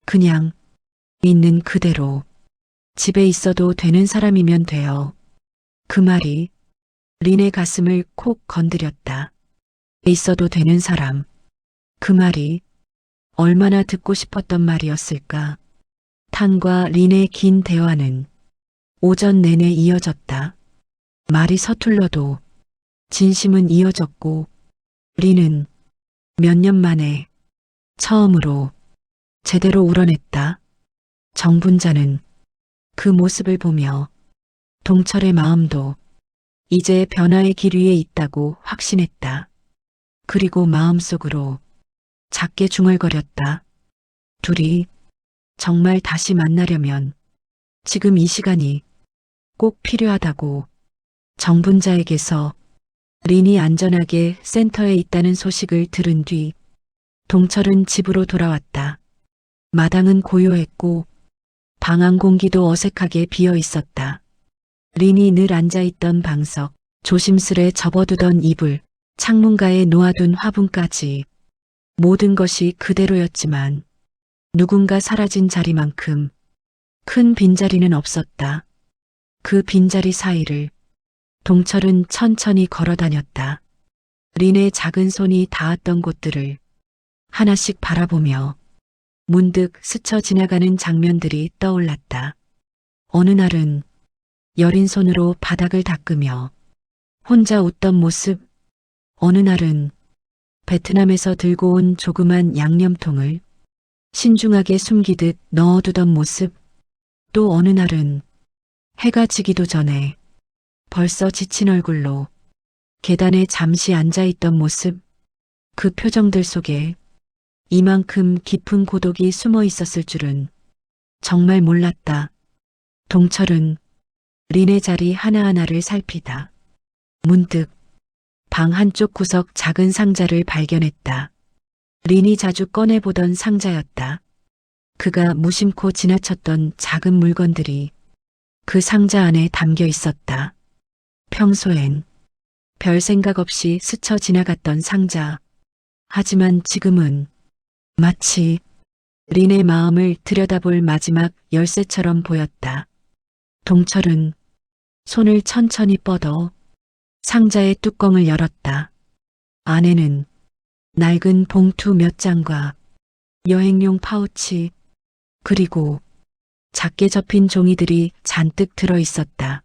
그냥 있는 그대로 집에 있어도 되는 사람이면 돼요. 그 말이 린의 가슴을 콕 건드렸다. 있어도 되는 사람. 그 말이 얼마나 듣고 싶었던 말이었을까. 탄과 린의 긴 대화는 오전 내내 이어졌다. 말이 서툴러도 진심은 이어졌고 린은 몇 년 만에 처음으로 제대로 울어냈다. 정분자는 그 모습을 보며 동철의 마음도 이제 변화의 길 위에 있다고 확신했다. 그리고 마음속으로 작게 중얼거렸다. 둘이 정말 다시 만나려면 지금 이 시간이 꼭 필요하다고. 정분자에게서 린이 안전하게 센터에 있다는 소식을 들은 뒤 동철은 집으로 돌아왔다. 마당은 고요했고 방 안 공기도 어색하게 비어 있었다. 린이 늘 앉아있던 방석, 조심스레 접어두던 이불, 창문가에 놓아둔 화분까지 모든 것이 그대로였지만 누군가 사라진 자리만큼 큰 빈자리는 없었다. 그 빈자리 사이를 동철은 천천히 걸어 다녔다. 린의 작은 손이 닿았던 곳들을 하나씩 바라보며 문득 스쳐 지나가는 장면들이 떠올랐다. 어느 날은 여린 손으로 바닥을 닦으며 혼자 웃던 모습, 어느 날은 베트남에서 들고 온 조그만 양념통을 신중하게 숨기듯 넣어두던 모습, 또 어느 날은 해가 지기도 전에 벌써 지친 얼굴로 계단에 잠시 앉아있던 모습, 그 표정들 속에 이만큼 깊은 고독이 숨어 있었을 줄은 정말 몰랐다. 동철은 린의 자리 하나하나를 살피다 문득 방 한쪽 구석 작은 상자를 발견했다. 린이 자주 꺼내보던 상자였다. 그가 무심코 지나쳤던 작은 물건들이 그 상자 안에 담겨 있었다. 평소엔 별 생각 없이 스쳐 지나갔던 상자. 하지만 지금은 마치 린의 마음을 들여다볼 마지막 열쇠처럼 보였다. 동철은 손을 천천히 뻗어 상자의 뚜껑을 열었다. 안에는 낡은 봉투 몇 장과 여행용 파우치, 그리고 작게 접힌 종이들이 잔뜩 들어 있었다.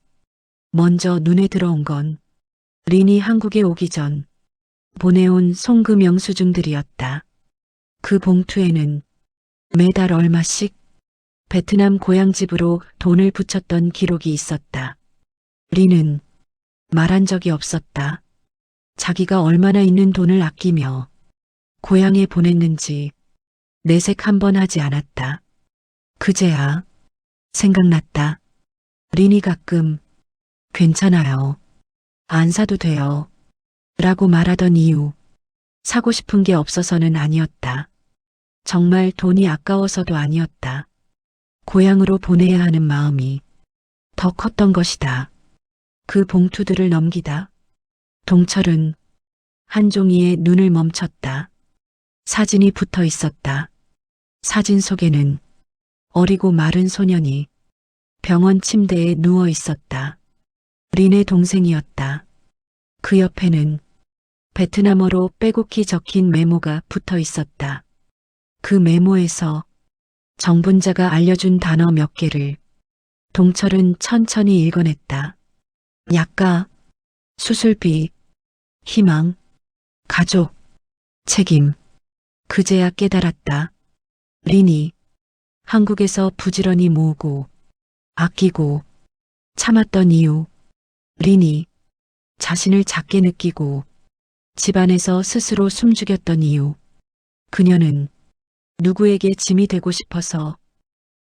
먼저 눈에 들어온 건 린이 한국에 오기 전 보내온 송금 영수증들이었다. 그 봉투에는 매달 얼마씩 베트남 고향집으로 돈을 붙였던 기록이 있었다. 린은 말한 적이 없었다. 자기가 얼마나 있는 돈을 아끼며 고향에 보냈는지 내색 한번 하지 않았다. 그제야 생각났다. 린이 가끔 괜찮아요. 안 사도 돼요. 라고 말하던 이유. 사고 싶은 게 없어서는 아니었다. 정말 돈이 아까워서도 아니었다. 고향으로 보내야 하는 마음이 더 컸던 것이다. 그 봉투들을 넘기다 동철은 한 종이에 눈을 멈췄다. 사진이 붙어 있었다. 사진 속에는 어리고 마른 소년이 병원 침대에 누워 있었다. 린의 동생이었다. 그 옆에는 베트남어로 빼곡히 적힌 메모가 붙어 있었다. 그 메모에서 정분자가 알려준 단어 몇 개를 동철은 천천히 읽어냈다. 약가, 수술비, 희망, 가족, 책임. 그제야 깨달았다. 린이 한국에서 부지런히 모으고 아끼고 참았던 이유. 린이 자신을 작게 느끼고 집안에서 스스로 숨죽였던 이유. 그녀는 누구에게 짐이 되고 싶어서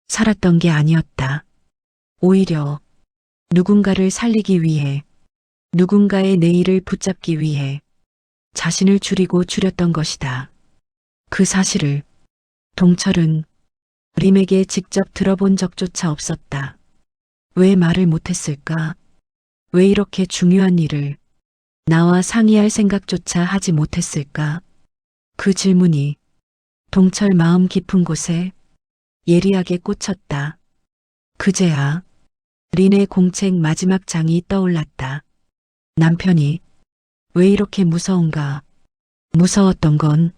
살았던 게 아니었다. 오히려 누군가를 살리기 위해, 누군가의 내일을 붙잡기 위해 자신을 줄이고 줄였던 것이다. 그 사실을 동철은 림에게 직접 들어본 적조차 없었다. 왜 말을 못했을까? 왜 이렇게 중요한 일을 나와 상의할 생각조차 하지 못했을까? 그 질문이 동철 마음 깊은 곳에 예리하게 꽂혔다. 그제야 린의 공책 마지막 장이 떠올랐다. 남편이 왜 이렇게 무서운가? 무서웠던 건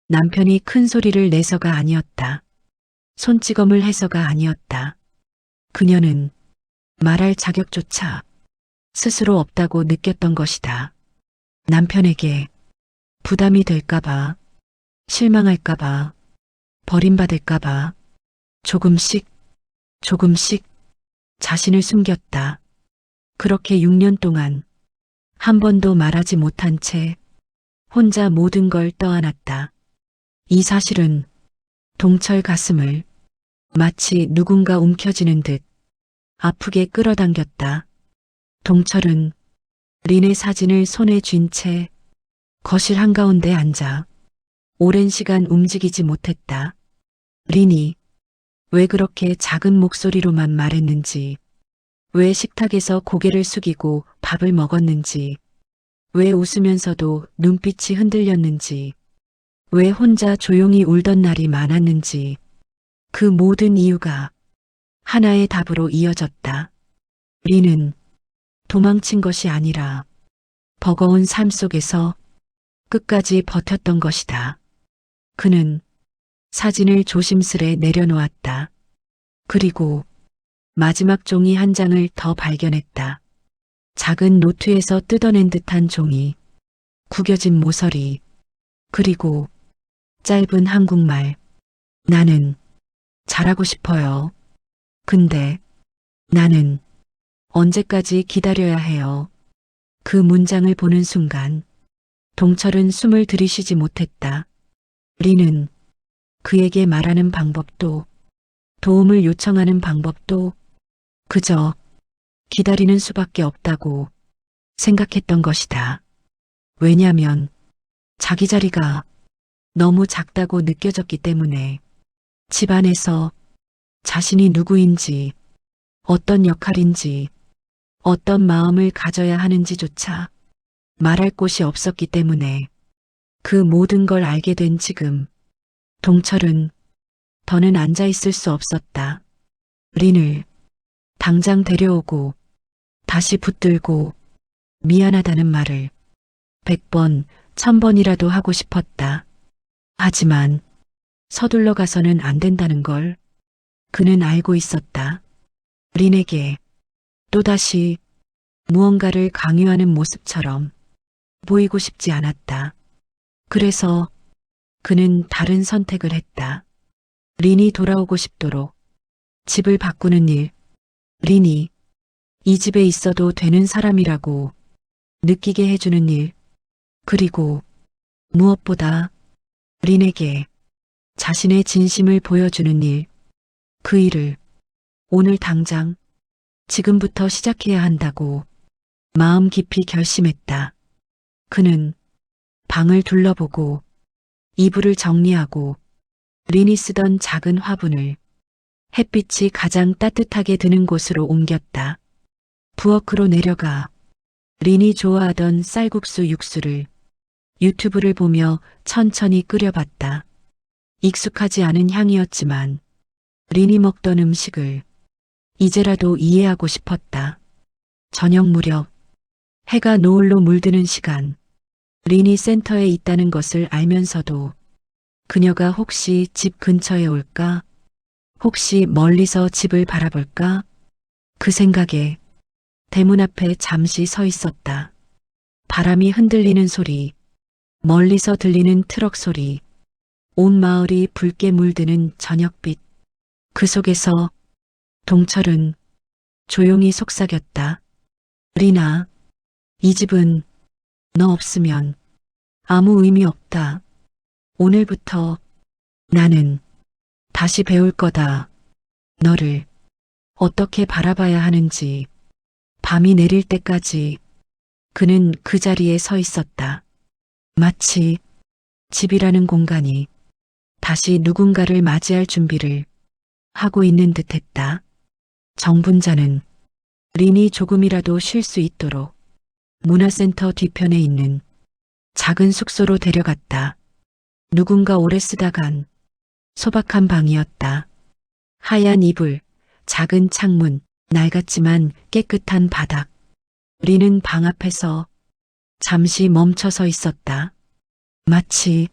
남편이 큰 소리를 내서가 아니었다. 손찌검을 해서가 아니었다. 그녀는 말할 자격조차 스스로 없다고 느꼈던 것이다. 남편에게 부담이 될까봐, 실망할까봐, 버림받을까봐 조금씩, 조금씩 자신을 숨겼다. 그렇게 6년 동안 한 번도 말하지 못한 채 혼자 모든 걸 떠안았다. 이 사실은 동철 가슴을 마치 누군가 움켜쥐는 듯 아프게 끌어당겼다. 동철은 린의 사진을 손에 쥔 채 거실 한가운데 앉아 오랜 시간 움직이지 못했다. 린이 왜 그렇게 작은 목소리로만 말했는지, 왜 식탁에서 고개를 숙이고 밥을 먹었는지, 왜 웃으면서도 눈빛이 흔들렸는지, 왜 혼자 조용히 울던 날이 많았는지, 그 모든 이유가 하나의 답으로 이어졌다. 린은 도망친 것이 아니라 버거운 삶 속에서 끝까지 버텼던 것이다. 그는 사진을 조심스레 내려놓았다. 그리고 마지막 종이 한 장을 더 발견했다. 작은 노트에서 뜯어낸 듯한 종이, 구겨진 모서리, 그리고 짧은 한국말. 나는 잘하고 싶어요. 근데 나는 언제까지 기다려야 해요. 그 문장을 보는 순간 동철은 숨을 들이쉬지 못했다. 린은 그에게 말하는 방법도, 도움을 요청하는 방법도 그저 기다리는 수밖에 없다고 생각했던 것이다. 왜냐면 자기 자리가 너무 작다고 느껴졌기 때문에. 집안에서 자신이 누구인지, 어떤 역할인지, 어떤 마음을 가져야 하는지조차 말할 곳이 없었기 때문에. 그 모든 걸 알게 된 지금 동철은 더는 앉아 있을 수 없었다. 린을 당장 데려오고 다시 붙들고 미안하다는 말을 100번, 1000번이라도 하고 싶었다. 하지만 서둘러 가서는 안 된다는 걸 그는 알고 있었다. 린에게 또다시 무언가를 강요하는 모습처럼 보이고 싶지 않았다. 그래서 그는 다른 선택을 했다. 린이 돌아오고 싶도록 집을 바꾸는 일, 린이 이 집에 있어도 되는 사람이라고 느끼게 해주는 일, 그리고 무엇보다 린에게 자신의 진심을 보여주는 일, 그 일을 오늘 당장 지금부터 시작해야 한다고 마음 깊이 결심했다. 그는 방을 둘러보고 이불을 정리하고 린이 쓰던 작은 화분을 햇빛이 가장 따뜻하게 드는 곳으로 옮겼다. 부엌으로 내려가 린이 좋아하던 쌀국수 육수를 유튜브를 보며 천천히 끓여봤다. 익숙하지 않은 향이었지만 린이 먹던 음식을 이제라도 이해하고 싶었다. 저녁 무렵 해가 노을로 물드는 시간. 린이 센터에 있다는 것을 알면서도 그녀가 혹시 집 근처에 올까? 혹시 멀리서 집을 바라볼까? 그 생각에 대문 앞에 잠시 서 있었다. 바람이 흔들리는 소리, 멀리서 들리는 트럭 소리, 온 마을이 붉게 물드는 저녁빛. 그 속에서 동철은 조용히 속삭였다. 리나, 이 집은 너 없으면 아무 의미 없다. 오늘부터 나는 다시 배울 거다. 너를 어떻게 바라봐야 하는지. 밤이 내릴 때까지 그는 그 자리에 서 있었다. 마치 집이라는 공간이 다시 누군가를 맞이할 준비를 하고 있는 듯 했다. 정분자는 린이 조금이라도 쉴 수 있도록 문화센터 뒤편에 있는 작은 숙소로 데려갔다. 누군가 오래 쓰다간 소박한 방이었다. 하얀 이불, 작은 창문, 낡았지만 깨끗한 바닥. 린은 방 앞에서 잠시 멈춰서 있었다. 마치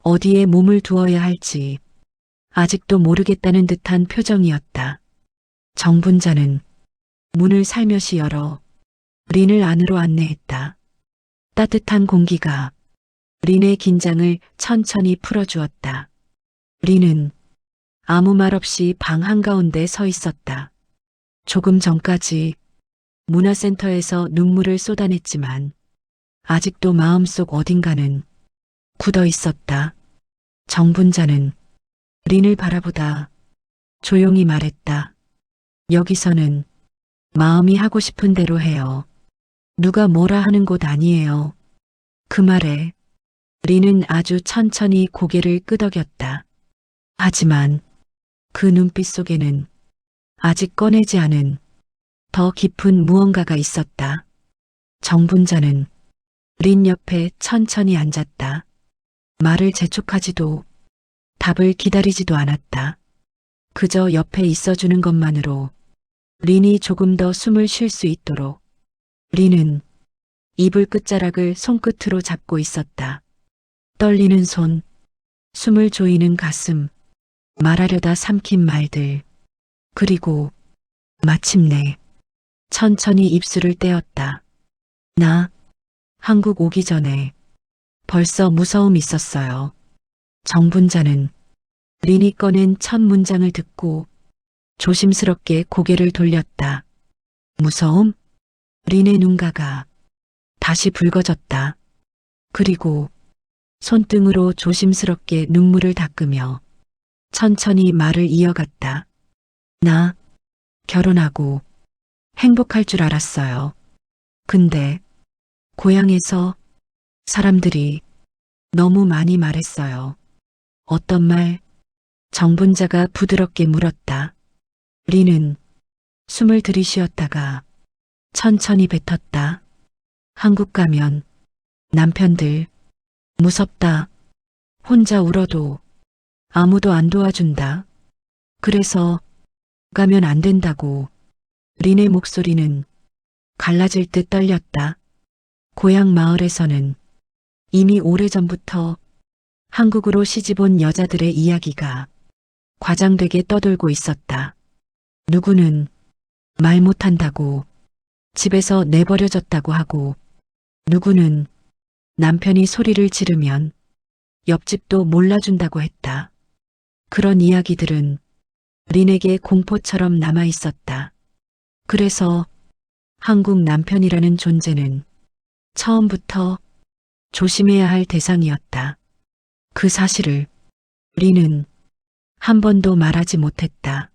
어디에 몸을 두어야 할지 아직도 모르겠다는 듯한 표정이었다. 정분자는 문을 살며시 열어 린을 안으로 안내했다. 따뜻한 공기가 린의 긴장을 천천히 풀어주었다. 린은 아무 말 없이 방 한가운데 서 있었다. 조금 전까지 문화센터에서 눈물을 쏟아냈지만 아직도 마음속 어딘가는 굳어 있었다. 정분자는 린을 바라보다 조용히 말했다. 여기서는 마음이 하고 싶은 대로 해요. 누가 뭐라 하는 곳 아니에요. 그 말에 린은 아주 천천히 고개를 끄덕였다. 하지만 그 눈빛 속에는 아직 꺼내지 않은 더 깊은 무언가가 있었다. 정분자는 린 옆에 천천히 앉았다. 말을 재촉하지도 답을 기다리지도 않았다. 그저 옆에 있어주는 것만으로 린이 조금 더 숨을 쉴 수 있도록. 린은 이불 끝자락을 손끝으로 잡고 있었다. 떨리는 손, 숨을 조이는 가슴, 말하려다 삼킨 말들. 그리고 마침내 천천히 입술을 떼었다. 나 한국 오기 전에 벌써 무서움 있었어요. 정분자는 린이 꺼낸 첫 문장을 듣고 조심스럽게 고개를 돌렸다. 무서움? 린의 눈가가 다시 붉어졌다. 그리고 손등으로 조심스럽게 눈물을 닦으며 천천히 말을 이어갔다. 나 결혼하고 행복할 줄 알았어요. 근데 고향에서 사람들이 너무 많이 말했어요. 어떤 말? 정분자가 부드럽게 물었다. 린은 숨을 들이쉬었다가 천천히 뱉었다. 한국 가면 남편들 무섭다. 혼자 울어도 아무도 안 도와준다. 그래서 가면 안 된다고. 린의 목소리는 갈라질 듯 떨렸다. 고향 마을에서는 이미 오래전부터 한국으로 시집온 여자들의 이야기가 과장되게 떠돌고 있었다. 누구는 말 못한다고 집에서 내버려졌다고 하고, 누구는 남편이 소리를 지르면 옆집도 몰라준다고 했다. 그런 이야기들은 린에게 공포처럼 남아 있었다. 그래서 한국 남편이라는 존재는 처음부터 조심해야 할 대상이었다. 그 사실을 린은 한 번도 말하지 못했다.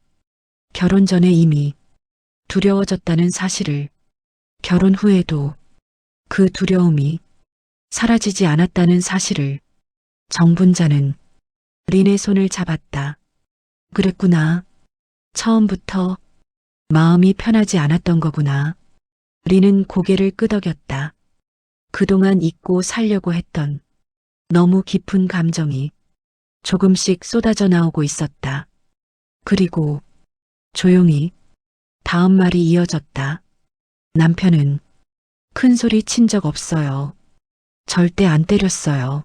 결혼 전에 이미 두려워졌다는 사실을, 결혼 후에도 그 두려움이 사라지지 않았다는 사실을. 정분자는 린의 손을 잡았다. 그랬구나. 처음부터 마음이 편하지 않았던 거구나. 린은 고개를 끄덕였다. 그동안 잊고 살려고 했던 너무 깊은 감정이 조금씩 쏟아져 나오고 있었다. 그리고 조용히 다음 말이 이어졌다. 남편은 큰 소리 친 적 없어요. 절대 안 때렸어요.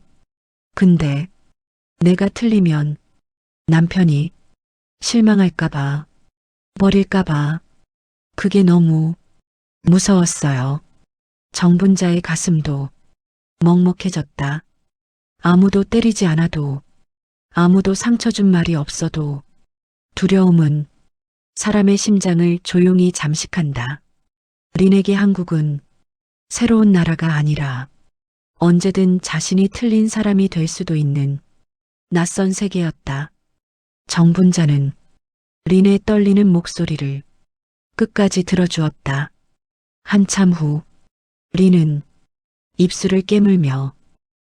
근데 내가 틀리면 남편이 실망할까봐, 버릴까봐, 그게 너무 무서웠어요. 정분자의 가슴도 먹먹해졌다. 아무도 때리지 않아도, 아무도 상처 준 말이 없어도 두려움은 사람의 심장을 조용히 잠식한다. 린에게 한국은 새로운 나라가 아니라 언제든 자신이 틀린 사람이 될 수도 있는 낯선 세계였다. 정분자는 린의 떨리는 목소리를 끝까지 들어주었다. 한참 후 린은 입술을 깨물며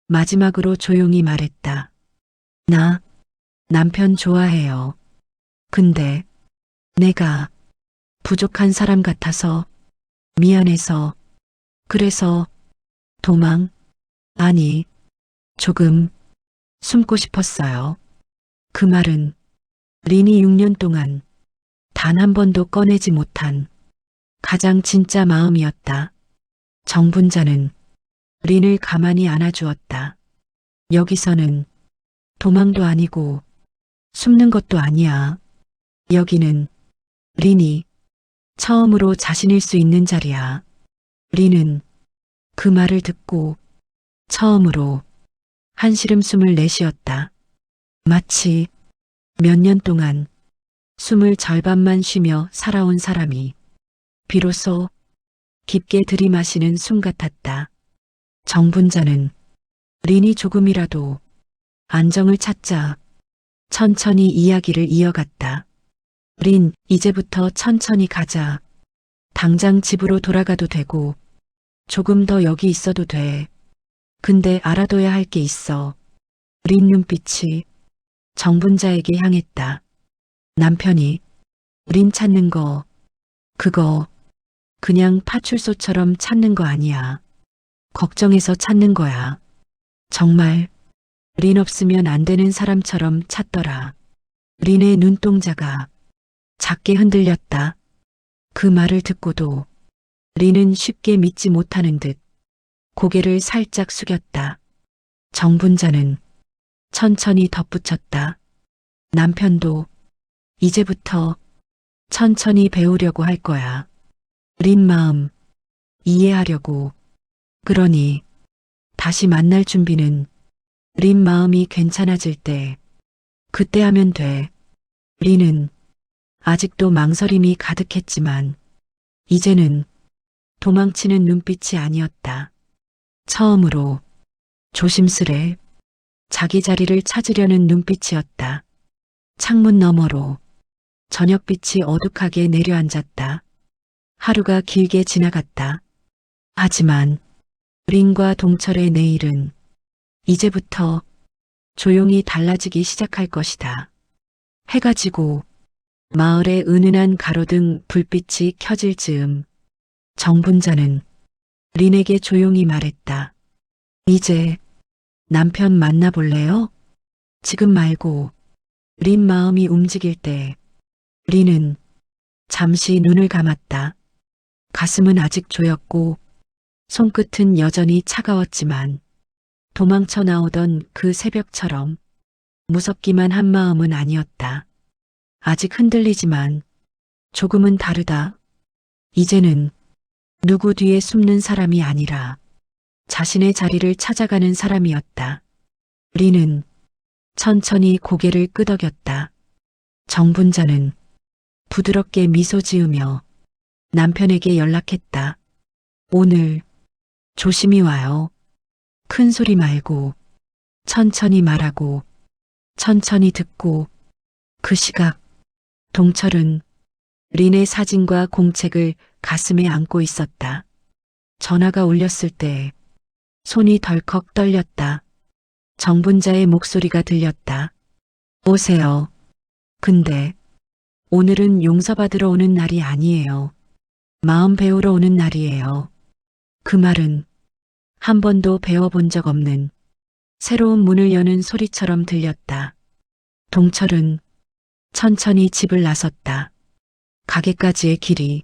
마지막으로 조용히 말했다. 나 남편 좋아해요. 근데 내가 부족한 사람 같아서 미안해서 그래서 도망 아니 조금 숨고 싶었어요. 그 말은 린이 6년 동안 단 한 번도 꺼내지 못한 가장 진짜 마음이었다. 정분자는 린을 가만히 안아주었다. 여기서는 도망도 아니고 숨는 것도 아니야. 여기는 린이 처음으로 자신일 수 있는 자리야. 린은 그 말을 듣고 처음으로 한시름 숨을 내쉬었다. 마치 몇 년 동안 숨을 절반만 쉬며 살아온 사람이 비로소 깊게 들이마시는 숨 같았다. 정분자는 린이 조금이라도 안정을 찾자 천천히 이야기를 이어갔다. 린, 이제부터 천천히 가자. 당장 집으로 돌아가도 되고 조금 더 여기 있어도 돼. 근데 알아둬야 할 게 있어. 린 눈빛이 정분자에게 향했다. 남편이 린 찾는 거, 그거 그냥 파출소처럼 찾는 거 아니야. 걱정해서 찾는 거야. 정말 린 없으면 안 되는 사람처럼 찾더라. 린의 눈동자가 작게 흔들렸다. 그 말을 듣고도 린은 쉽게 믿지 못하는 듯 고개를 살짝 숙였다. 정분자는 천천히 덧붙였다. 남편도 이제부터 천천히 배우려고 할 거야. 린 마음 이해하려고. 그러니 다시 만날 준비는 린 마음이 괜찮아질 때 그때 하면 돼. 린은 아직도 망설임이 가득했지만 이제는 도망치는 눈빛이 아니었다. 처음으로 조심스레 자기 자리를 찾으려는 눈빛이었다. 창문 너머로 저녁빛이 어둑하게 내려앉았다. 하루가 길게 지나갔다. 하지만 린과 동철의 내일은 이제부터 조용히 달라지기 시작할 것이다. 해가 지고 마을의 은은한 가로등 불빛이 켜질 즈음 정분자는 린에게 조용히 말했다. 이제 남편 만나볼래요? 지금 말고. 린 마음이 움직일 때 린은 잠시 눈을 감았다. 가슴은 아직 조였고 손끝은 여전히 차가웠지만 도망쳐 나오던 그 새벽처럼 무섭기만 한 마음은 아니었다. 아직 흔들리지만 조금은 다르다. 이제는 누구 뒤에 숨는 사람이 아니라 자신의 자리를 찾아가는 사람이었다. 린은 천천히 고개를 끄덕였다. 정분자는 부드럽게 미소 지으며 남편에게 연락했다. 오늘 조심히 와요. 큰 소리 말고 천천히 말하고 천천히 듣고. 그 시각 동철은 린의 사진과 공책을 가슴에 안고 있었다. 전화가 울렸을 때 손이 덜컥 떨렸다. 정분자의 목소리가 들렸다. 오세요. 근데 오늘은 용서받으러 오는 날이 아니에요. 마음 배우러 오는 날이에요. 그 말은 한 번도 배워본 적 없는 새로운 문을 여는 소리처럼 들렸다. 동철은 천천히 집을 나섰다. 가게까지의 길이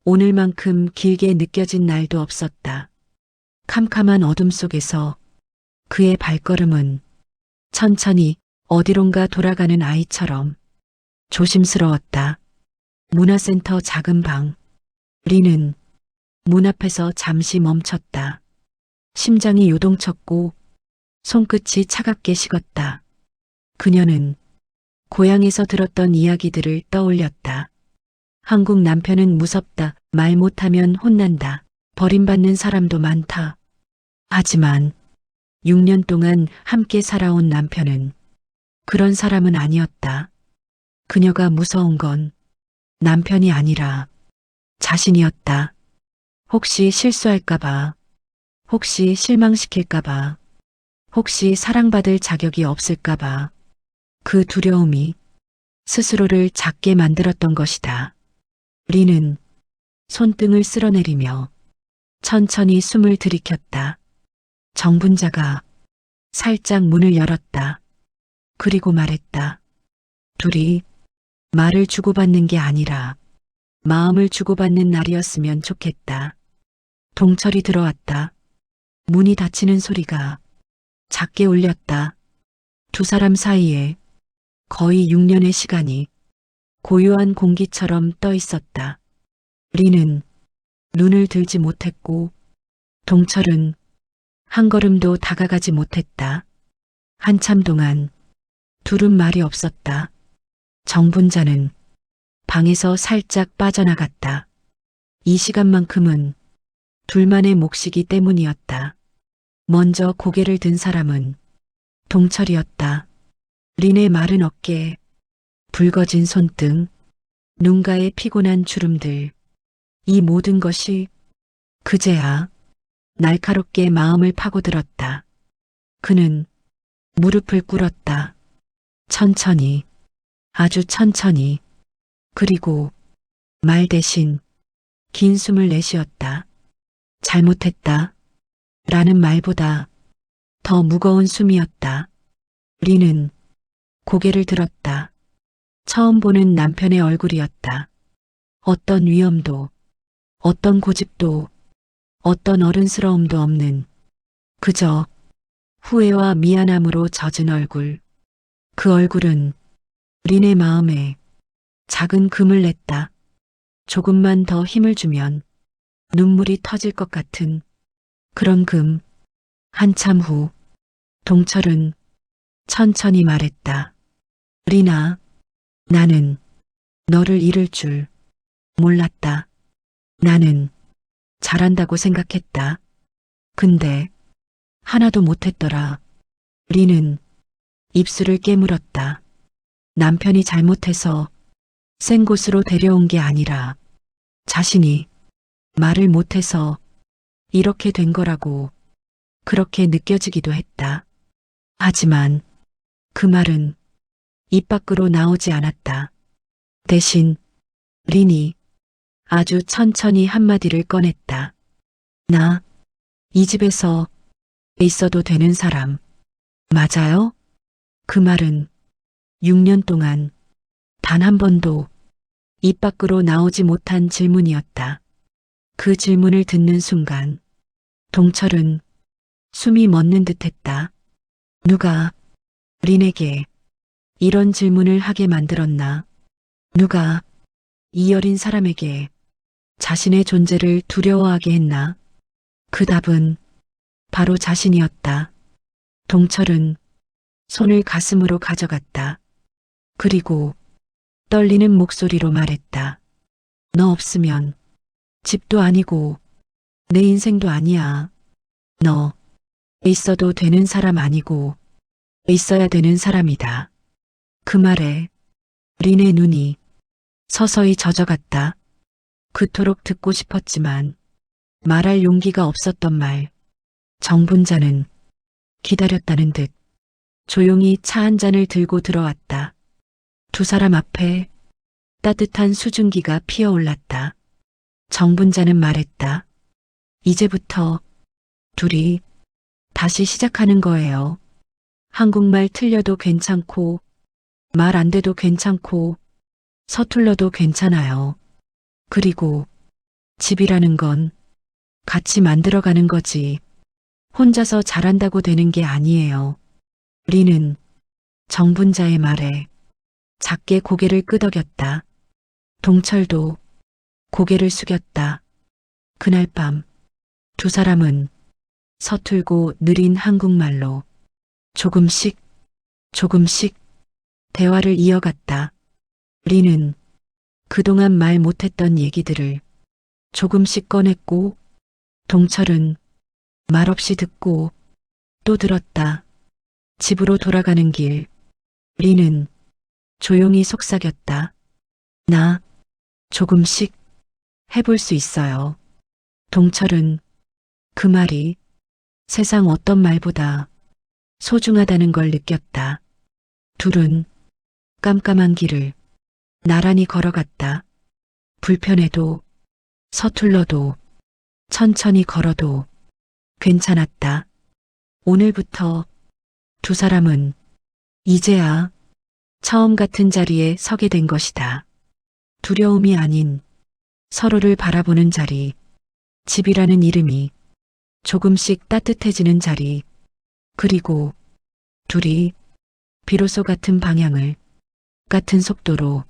오늘만큼 길게 느껴진 날도 없었다. 캄캄한 어둠 속에서 그의 발걸음은 천천히 어디론가 돌아가는 아이처럼 조심스러웠다. 문화센터 작은 방. 리는 문 앞에서 잠시 멈췄다. 심장이 요동쳤고 손끝이 차갑게 식었다. 그녀는 고향에서 들었던 이야기들을 떠올렸다. 한국 남편은 무섭다. 말 못하면 혼난다. 버림받는 사람도 많다. 하지만 6년 동안 함께 살아온 남편은 그런 사람은 아니었다. 그녀가 무서운 건 남편이 아니라 자신이었다. 혹시 실수할까봐, 혹시 실망시킬까봐, 혹시 사랑받을 자격이 없을까봐 그 두려움이 스스로를 작게 만들었던 것이다. 리는 손등을 쓸어내리며 천천히 숨을 들이켰다. 정분자가 살짝 문을 열었다. 그리고 말했다. 둘이 말을 주고받는 게 아니라 마음을 주고받는 날이었으면 좋겠다. 동철이 들어왔다. 문이 닫히는 소리가 작게 울렸다. 두 사람 사이에 거의 6년의 시간이 고요한 공기처럼 떠 있었다. 리는 눈을 들지 못했고 동철은 한 걸음도 다가가지 못했다. 한참 동안 둘은 말이 없었다. 정분자는 방에서 살짝 빠져나갔다. 이 시간만큼은 둘만의 몫이기 때문이었다. 먼저 고개를 든 사람은 동철이었다. 린의 마른 어깨, 붉어진 손등, 눈가의 피곤한 주름들. 이 모든 것이 그제야 날카롭게 마음을 파고들었다. 그는 무릎을 꿇었다. 천천히, 아주 천천히, 그리고 말 대신 긴 숨을 내쉬었다. 잘못했다. 라는 말보다 더 무거운 숨이었다. 리는 고개를 들었다. 처음 보는 남편의 얼굴이었다. 어떤 위험도, 어떤 고집도, 어떤 어른스러움도 없는 그저 후회와 미안함으로 젖은 얼굴. 그 얼굴은 린의 마음에 작은 금을 냈다. 조금만 더 힘을 주면 눈물이 터질 것 같은 그런 금. 한참 후 동철은 천천히 말했다. 리나, 나는 너를 잃을 줄 몰랐다. 나는 잘한다고 생각했다. 근데 하나도 못했더라. 리는 입술을 깨물었다. 남편이 잘못해서 센 곳으로 데려온 게 아니라 자신이 말을 못해서 이렇게 된 거라고 그렇게 느껴지기도 했다. 하지만 그 말은 입 밖으로 나오지 않았다. 대신 린이 아주 천천히 한마디를 꺼냈다. 나 이 집에서 있어도 되는 사람 맞아요? 그 말은 6년 동안 단 한 번도 입 밖으로 나오지 못한 질문이었다. 그 질문을 듣는 순간 동철은 숨이 멎는 듯했다. 누가 린에게 이런 질문을 하게 만들었나? 누가 이 어린 사람에게 자신의 존재를 두려워하게 했나? 그 답은 바로 자신이었다. 동철은 손을 가슴으로 가져갔다. 그리고 떨리는 목소리로 말했다. 너 없으면 집도 아니고 내 인생도 아니야. 너 있어도 되는 사람 아니고 있어야 되는 사람이다. 그 말에 린의 눈이 서서히 젖어갔다. 그토록 듣고 싶었지만 말할 용기가 없었던 말. 정분자는 기다렸다는 듯 조용히 차 한 잔을 들고 들어왔다. 두 사람 앞에 따뜻한 수증기가 피어올랐다. 정분자는 말했다. 이제부터 둘이 다시 시작하는 거예요. 한국말 틀려도 괜찮고 말 안 돼도 괜찮고 서툴러도 괜찮아요. 그리고 집이라는 건 같이 만들어가는 거지. 혼자서 잘한다고 되는 게 아니에요. 리는 정분자의 말에 작게 고개를 끄덕였다. 동철도 고개를 숙였다. 그날 밤 두 사람은 서툴고 느린 한국말로 조금씩 조금씩 대화를 이어갔다. 리는 그동안 말 못했던 얘기들을 조금씩 꺼냈고 동철은 말없이 듣고 또 들었다. 집으로 돌아가는 길 리는 조용히 속삭였다. 나 조금씩 해볼 수 있어요. 동철은 그 말이 세상 어떤 말보다 소중하다는 걸 느꼈다. 둘은 깜깜한 길을 나란히 걸어갔다. 불편해도 서툴러도 천천히 걸어도 괜찮았다. 오늘부터 두 사람은 이제야 처음 같은 자리에 서게 된 것이다. 두려움이 아닌 서로를 바라보는 자리, 집이라는 이름이 조금씩 따뜻해지는 자리, 그리고 둘이 비로소 같은 방향을 같은 속도로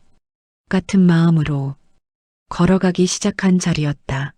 같은 마음으로 걸어가기 시작한 자리였다.